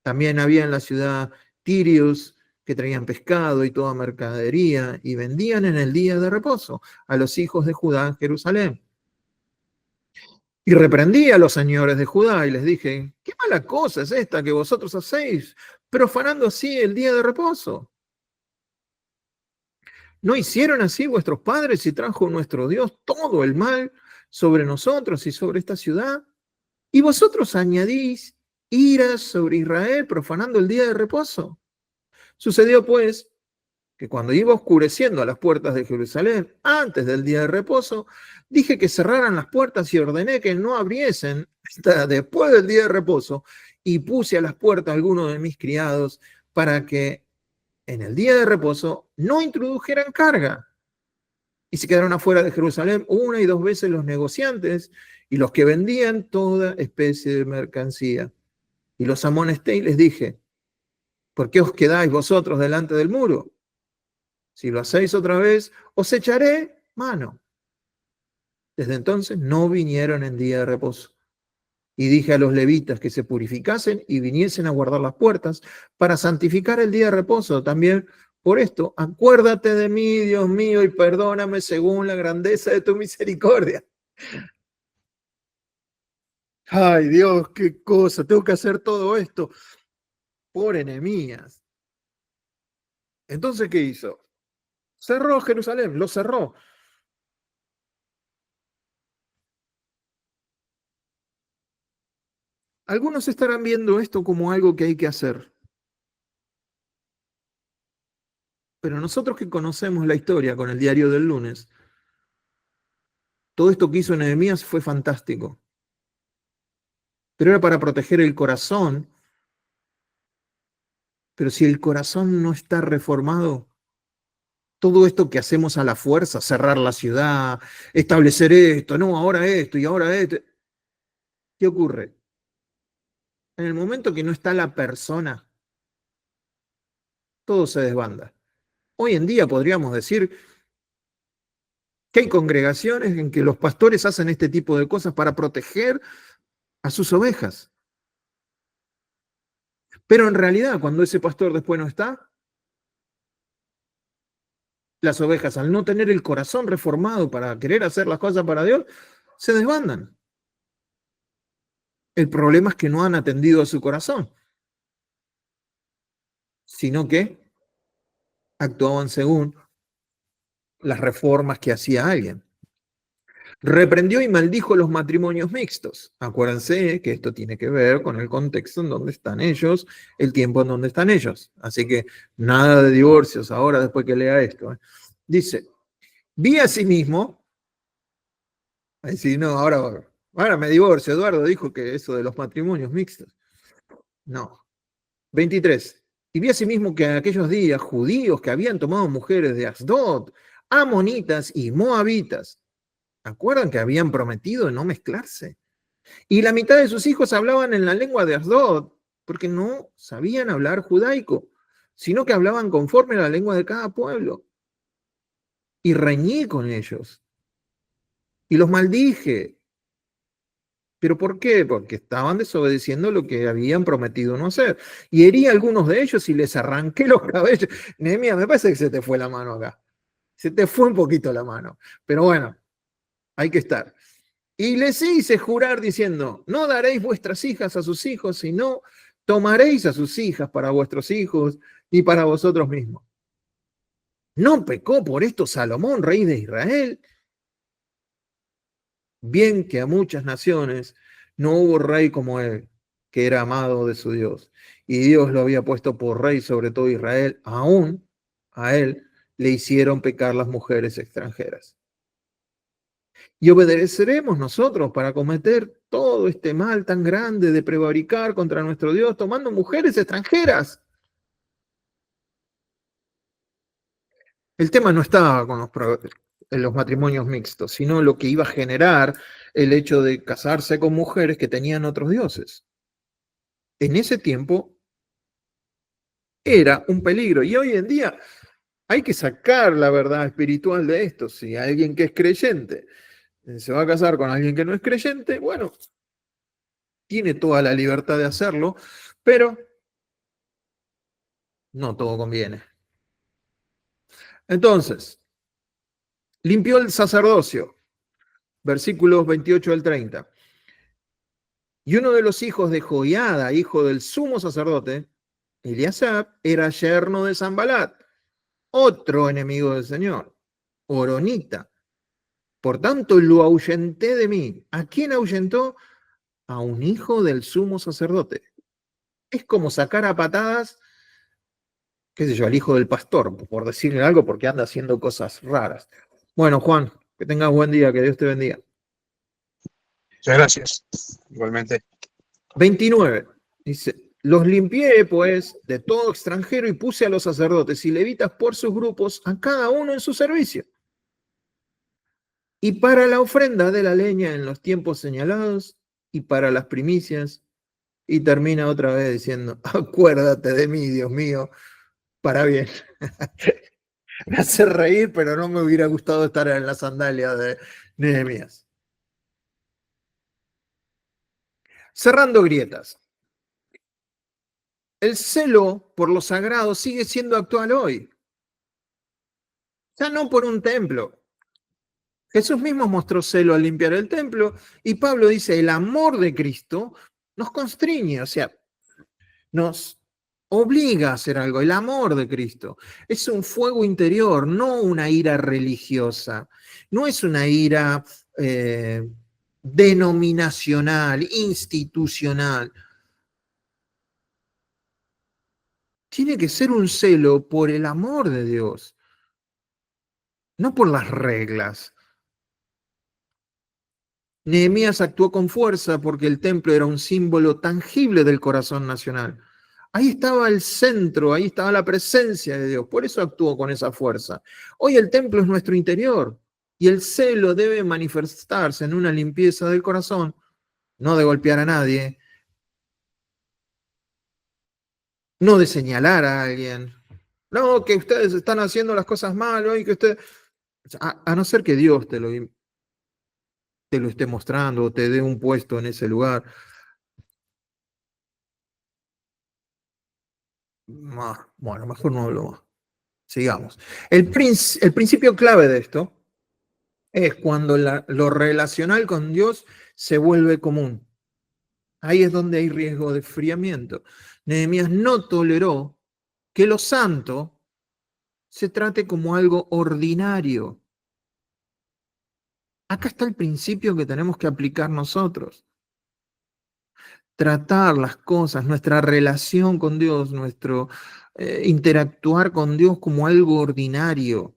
También había en la ciudad tirios que traían pescado y toda mercadería y vendían en el día de reposo a los hijos de Judá en Jerusalén. Y reprendí a los señores de Judá y les dije, qué mala cosa es esta que vosotros hacéis, profanando así el día de reposo. ¿No hicieron así vuestros padres y trajo nuestro Dios todo el mal sobre nosotros y sobre esta ciudad? Y vosotros añadís iras sobre Israel profanando el día de reposo. Sucedió pues que cuando iba oscureciendo a las puertas de Jerusalén, antes del día de reposo, dije que cerraran las puertas y ordené que no abriesen hasta después del día de reposo, y puse a las puertas a algunos de mis criados para que en el día de reposo no introdujeran carga. Y se quedaron afuera de Jerusalén 1 y 2 veces los negociantes y los que vendían toda especie de mercancía. Y los amonesté y les dije, ¿por qué os quedáis vosotros delante del muro? Si lo hacéis otra vez, os echaré mano. Desde entonces no vinieron en día de reposo. Y dije a los levitas que se purificasen y viniesen a guardar las puertas para santificar el día de reposo. También por esto, acuérdate de mí, Dios mío, y perdóname según la grandeza de tu misericordia. Ay, Dios, qué cosa, tengo que hacer todo esto por enemías. Entonces, ¿qué hizo? Cerró Jerusalén, lo cerró. Algunos estarán viendo esto como algo que hay que hacer, pero nosotros que conocemos la historia con el diario del lunes, todo esto que hizo Nehemías fue fantástico, pero era para proteger el corazón. Pero si el corazón no está reformado, todo esto que hacemos a la fuerza, cerrar la ciudad, establecer esto, no, ahora esto y ahora esto, ¿qué ocurre? En el momento que no está la persona, todo se desbanda. Hoy en día podríamos decir que hay congregaciones en que los pastores hacen este tipo de cosas para proteger a sus ovejas. Pero en realidad, cuando ese pastor después no está, las ovejas, al no tener el corazón reformado para querer hacer las cosas para Dios, se desbandan. El problema es que no han atendido a su corazón, sino que actuaban según las reformas que hacía alguien. Reprendió y maldijo los matrimonios mixtos. Acuérdense que esto tiene que ver con el contexto en donde están ellos, el tiempo en donde están ellos. Así que nada de divorcios ahora después que lea esto. Dice, vi a sí mismo, decir, no, ahora me divorcio. Eduardo dijo que eso de los matrimonios mixtos. No. 23. Y vi asimismo que en aquellos días judíos que habían tomado mujeres de Asdod amonitas y moabitas. ¿Acuerdan que habían prometido no mezclarse? Y la mitad de sus hijos hablaban en la lengua de Asdod, porque no sabían hablar judaico, sino que hablaban conforme a la lengua de cada pueblo. Y reñí con ellos, y los maldije. ¿Pero por qué? Porque estaban desobedeciendo lo que habían prometido no hacer. Y herí a algunos de ellos y les arranqué los cabellos. Nehemías, me parece que se te fue la mano acá. Se te fue un poquito la mano. Pero bueno, hay que estar. Y les hice jurar diciendo, no daréis vuestras hijas a sus hijos, sino tomaréis a sus hijas para vuestros hijos y para vosotros mismos. ¿No pecó por esto Salomón, rey de Israel? Bien que a muchas naciones no hubo rey como él, que era amado de su Dios. Y Dios lo había puesto por rey sobre todo Israel. Aún a él le hicieron pecar las mujeres extranjeras. Y obedeceremos nosotros para cometer todo este mal tan grande de prevaricar contra nuestro Dios tomando mujeres extranjeras. El tema no estaba con los matrimonios mixtos, sino lo que iba a generar el hecho de casarse con mujeres que tenían otros dioses. En ese tiempo era un peligro y hoy en día hay que sacar la verdad espiritual de esto. Si alguien que es creyente se va a casar con alguien que no es creyente, bueno, tiene toda la libertad de hacerlo, pero no todo conviene. Entonces, limpió el sacerdocio, versículos 28 al 30. Y uno de los hijos de Joiada, hijo del sumo sacerdote, Eliasab, era yerno de Sanbalat, otro enemigo del Señor, Horonita. Por tanto, lo ahuyenté de mí. ¿A quién ahuyentó? A un hijo del sumo sacerdote. Es como sacar a patadas, qué sé yo, al hijo del pastor, por decirle algo, porque anda haciendo cosas raras. Bueno, Juan, que tengas buen día, que Dios te bendiga. Muchas gracias. Igualmente. 29. Dice, los limpié, pues, de todo extranjero y puse a los sacerdotes y levitas por sus grupos, a cada uno en su servicio. Y para la ofrenda de la leña en los tiempos señalados y para las primicias. Y termina otra vez diciendo, acuérdate de mí, Dios mío, para bien. Me hace reír, pero no me hubiera gustado estar en la sandalia de Nehemías. Cerrando grietas. El celo por lo sagrado sigue siendo actual hoy. Ya no por un templo. Jesús mismo mostró celo al limpiar el templo y Pablo dice, el amor de Cristo nos constriñe, o sea, nos obliga a hacer algo. El amor de Cristo es un fuego interior, no una ira religiosa, no es una ira denominacional, institucional. Tiene que ser un celo por el amor de Dios, no por las reglas. Nehemías actuó con fuerza porque el templo era un símbolo tangible del corazón nacional. Ahí estaba el centro, ahí estaba la presencia de Dios, por eso actuó con esa fuerza. Hoy el templo es nuestro interior y el celo debe manifestarse en una limpieza del corazón, no de golpear a nadie, no de señalar a alguien, no que ustedes están haciendo las cosas mal, ¿no? Y que usted, a no ser que Dios te lo esté mostrando o te dé un puesto en ese lugar. Bueno, mejor no hablo más. Sigamos. El principio clave de esto es cuando lo relacional con Dios se vuelve común. Ahí es donde hay riesgo de enfriamiento. Nehemías no toleró que lo santo se trate como algo ordinario. Acá está el principio que tenemos que aplicar nosotros. Tratar las cosas, nuestra relación con Dios, nuestro interactuar con Dios como algo ordinario.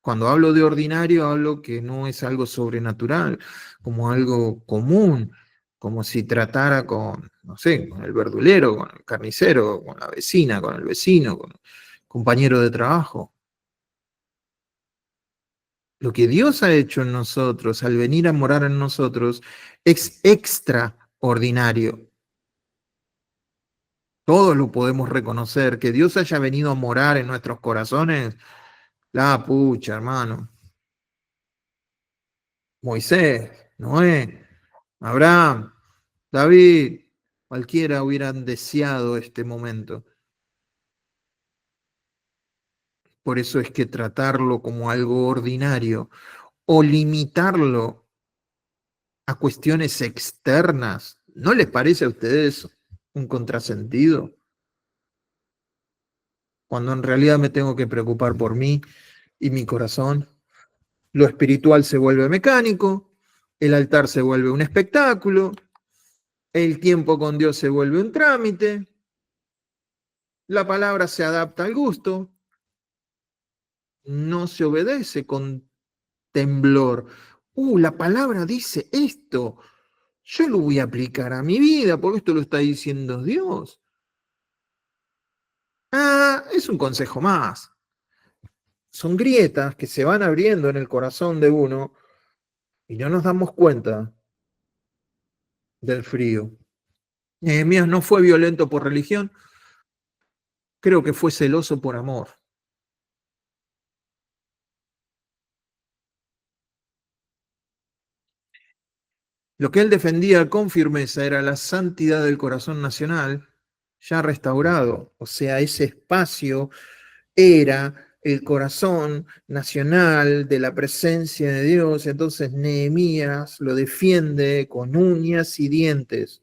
Cuando hablo de ordinario, hablo que no es algo sobrenatural, como algo común, como si tratara con, no sé, con el verdulero, con el carnicero, con la vecina, con el vecino, con el compañero de trabajo. Lo que Dios ha hecho en nosotros, al venir a morar en nosotros, es extraordinario. Todos lo podemos reconocer. Que Dios haya venido a morar en nuestros corazones, la pucha, hermano. Moisés, Noé, Abraham, David, cualquiera hubieran deseado este momento. Por eso es que tratarlo como algo ordinario o limitarlo a cuestiones externas, ¿no les parece a ustedes un contrasentido? Cuando en realidad me tengo que preocupar por mí y mi corazón. Lo espiritual se vuelve mecánico, el altar se vuelve un espectáculo, el tiempo con Dios se vuelve un trámite, la palabra se adapta al gusto, no se obedece con temblor. La palabra dice esto, yo lo voy a aplicar a mi vida porque esto lo está diciendo Dios. Es un consejo más. Son grietas que se van abriendo en el corazón de uno y no nos damos cuenta del frío. Nehemías no fue violento por religión, creo que fue celoso por amor. Lo que él defendía con firmeza era la santidad del corazón nacional ya restaurado, o sea, ese espacio era el corazón nacional de la presencia de Dios. Entonces Nehemías lo defiende con uñas y dientes.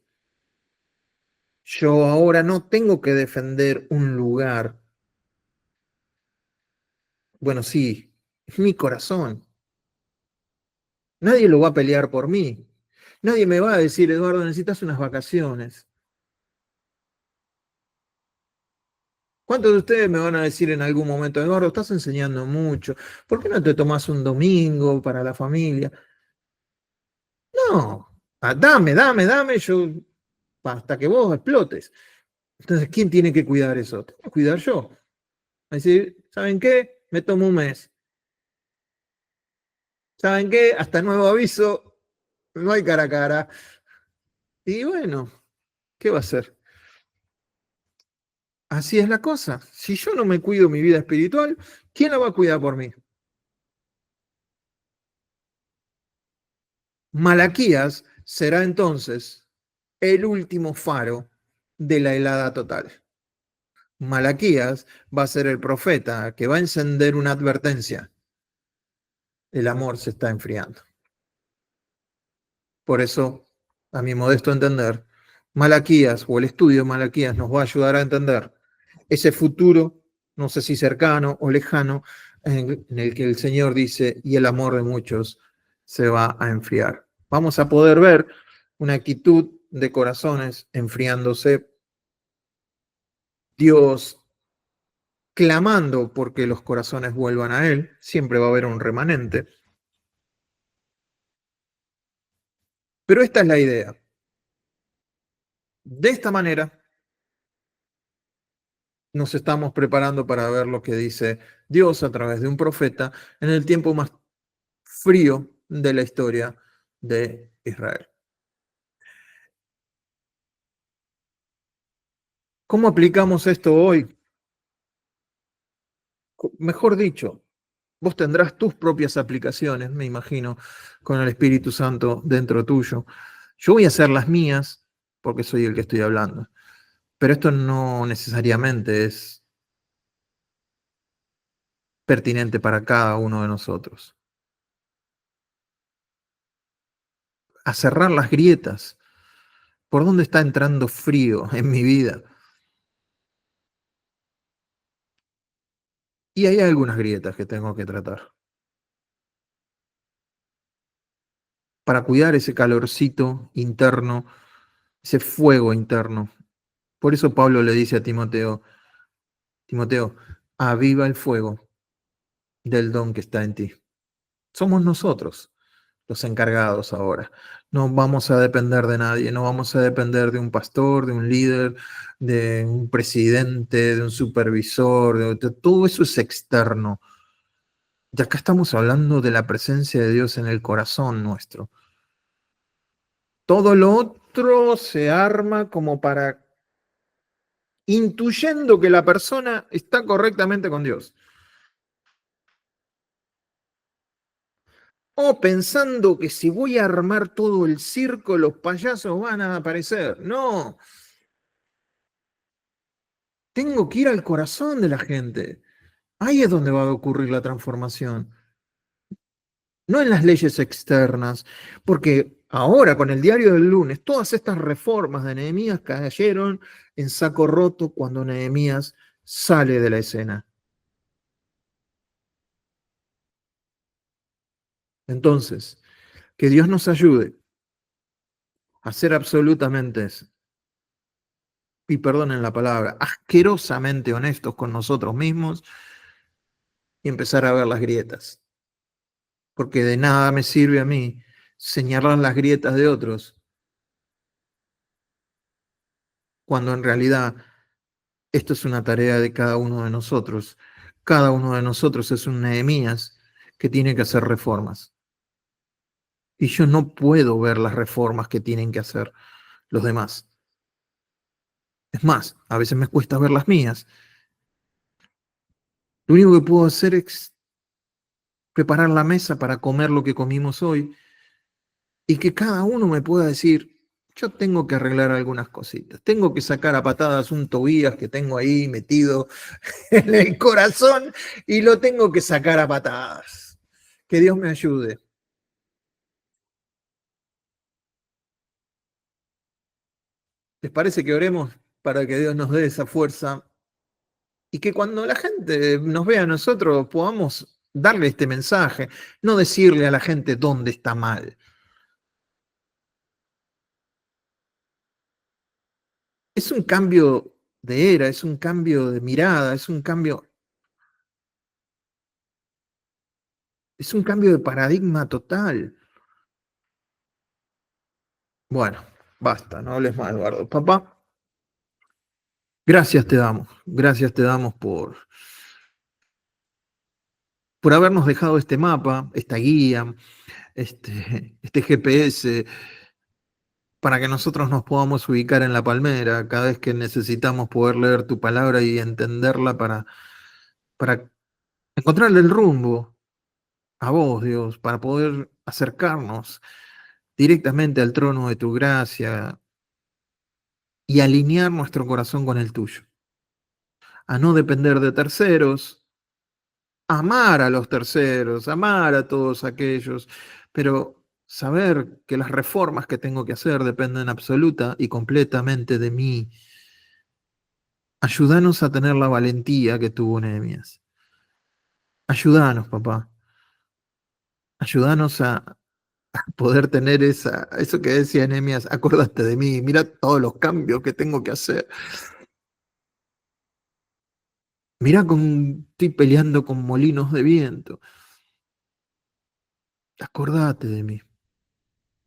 Yo ahora no tengo que defender un lugar. Bueno, sí, es mi corazón. Nadie lo va a pelear por mí. Nadie me va a decir, Eduardo, necesitas unas vacaciones. ¿Cuántos de ustedes me van a decir en algún momento, Eduardo, estás enseñando mucho? ¿Por qué no te tomas un domingo para la familia? No, dame, yo, hasta que vos explotes. Entonces, ¿quién tiene que cuidar eso? Tengo que cuidar yo. Es decir, ¿saben qué? Me tomo un mes. ¿Saben qué? Hasta nuevo aviso, no hay cara a cara. Y bueno, ¿qué va a hacer? Así es la cosa. Si yo no me cuido mi vida espiritual, ¿quién la va a cuidar por mí? Malaquías será entonces el último faro de la helada total. Malaquías va a ser el profeta que va a encender una advertencia. El amor se está enfriando. Por eso, a mi modesto entender, Malaquías o el estudio de Malaquías nos va a ayudar a entender ese futuro, no sé si cercano o lejano, en el que el Señor dice, y el amor de muchos se va a enfriar. Vamos a poder ver una actitud de corazones enfriándose, Dios clamando porque los corazones vuelvan a Él, siempre va a haber un remanente. Pero esta es la idea. De esta manera nos estamos preparando para ver lo que dice Dios a través de un profeta en el tiempo más frío de la historia de Israel. ¿Cómo aplicamos esto hoy? Mejor dicho, vos tendrás tus propias aplicaciones, me imagino, con el Espíritu Santo dentro tuyo. Yo voy a hacer las mías porque soy el que estoy hablando. Pero esto no necesariamente es pertinente para cada uno de nosotros. A cerrar las grietas. ¿Por dónde está entrando frío en mi vida? Y hay algunas grietas que tengo que tratar para cuidar ese calorcito interno, ese fuego interno. Por eso Pablo le dice a Timoteo, Timoteo, aviva el fuego del don que está en ti. Somos nosotros los encargados ahora. No vamos a depender de nadie, no vamos a depender de un pastor, de un líder, de un presidente, de un supervisor, todo eso es externo. Y acá estamos hablando de la presencia de Dios en el corazón nuestro. Todo lo otro se arma como para intuyendo que la persona está correctamente con Dios. O pensando que si voy a armar todo el circo, los payasos van a aparecer. No, tengo que ir al corazón de la gente. Ahí es donde va a ocurrir la transformación. No en las leyes externas, porque ahora con el diario del lunes, todas estas reformas de Nehemías cayeron en saco roto cuando Nehemías sale de la escena. Entonces, que Dios nos ayude a ser absolutamente eso. Y perdonen la palabra, asquerosamente honestos con nosotros mismos y empezar a ver las grietas. Porque de nada me sirve a mí señalar las grietas de otros cuando en realidad esto es una tarea de cada uno de nosotros. Cada uno de nosotros es un Nehemías que tiene que hacer reformas. Y yo no puedo ver las reformas que tienen que hacer los demás. Es más, a veces me cuesta ver las mías. Lo único que puedo hacer es preparar la mesa para comer lo que comimos hoy y que cada uno me pueda decir, yo tengo que arreglar algunas cositas, tengo que sacar a patadas un Tobías que tengo ahí metido en el corazón y lo tengo que sacar a patadas. Que Dios me ayude. ¿Les parece que oremos para que Dios nos dé esa fuerza y que cuando la gente nos vea a nosotros podamos darle este mensaje, no decirle a la gente dónde está mal? Es un cambio de era, es un cambio de mirada, es un cambio de paradigma total. Bueno, basta, no hables más, Eduardo. Papá, gracias te damos por habernos dejado este mapa, esta guía, este GPS, para que nosotros nos podamos ubicar en la palmera cada vez que necesitamos poder leer tu palabra y entenderla para encontrarle el rumbo a vos, Dios, para poder acercarnos directamente al trono de tu gracia y alinear nuestro corazón con el tuyo, a no depender de terceros, amar a los terceros, amar a todos aquellos, pero saber que las reformas que tengo que hacer dependen absoluta y completamente de mí. Ayúdanos a tener la valentía que tuvo Nehemías. Ayúdanos, papá. Ayúdanos a poder tener eso que decía Nehemías, acuérdate de mí, mira todos los cambios que tengo que hacer. Mira cómo estoy peleando con molinos de viento. Acordate de mí.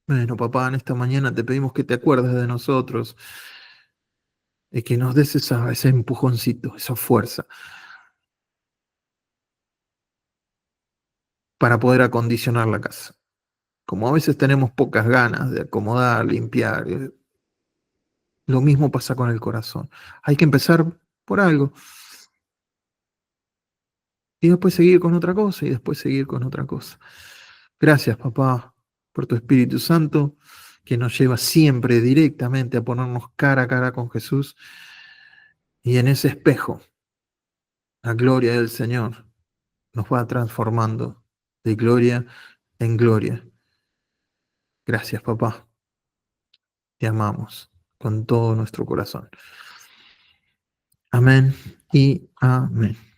Bueno, papá, en esta mañana te pedimos que te acuerdes de nosotros y que nos des ese empujoncito, esa fuerza para poder acondicionar la casa. Como a veces tenemos pocas ganas de acomodar, limpiar, lo mismo pasa con el corazón. Hay que empezar por algo y después seguir con otra cosa y después seguir con otra cosa. Gracias, papá, por tu Espíritu Santo que nos lleva siempre directamente a ponernos cara a cara con Jesús y en ese espejo la gloria del Señor nos va transformando de gloria en gloria. Gracias, papá. Te amamos con todo nuestro corazón. Amén y amén.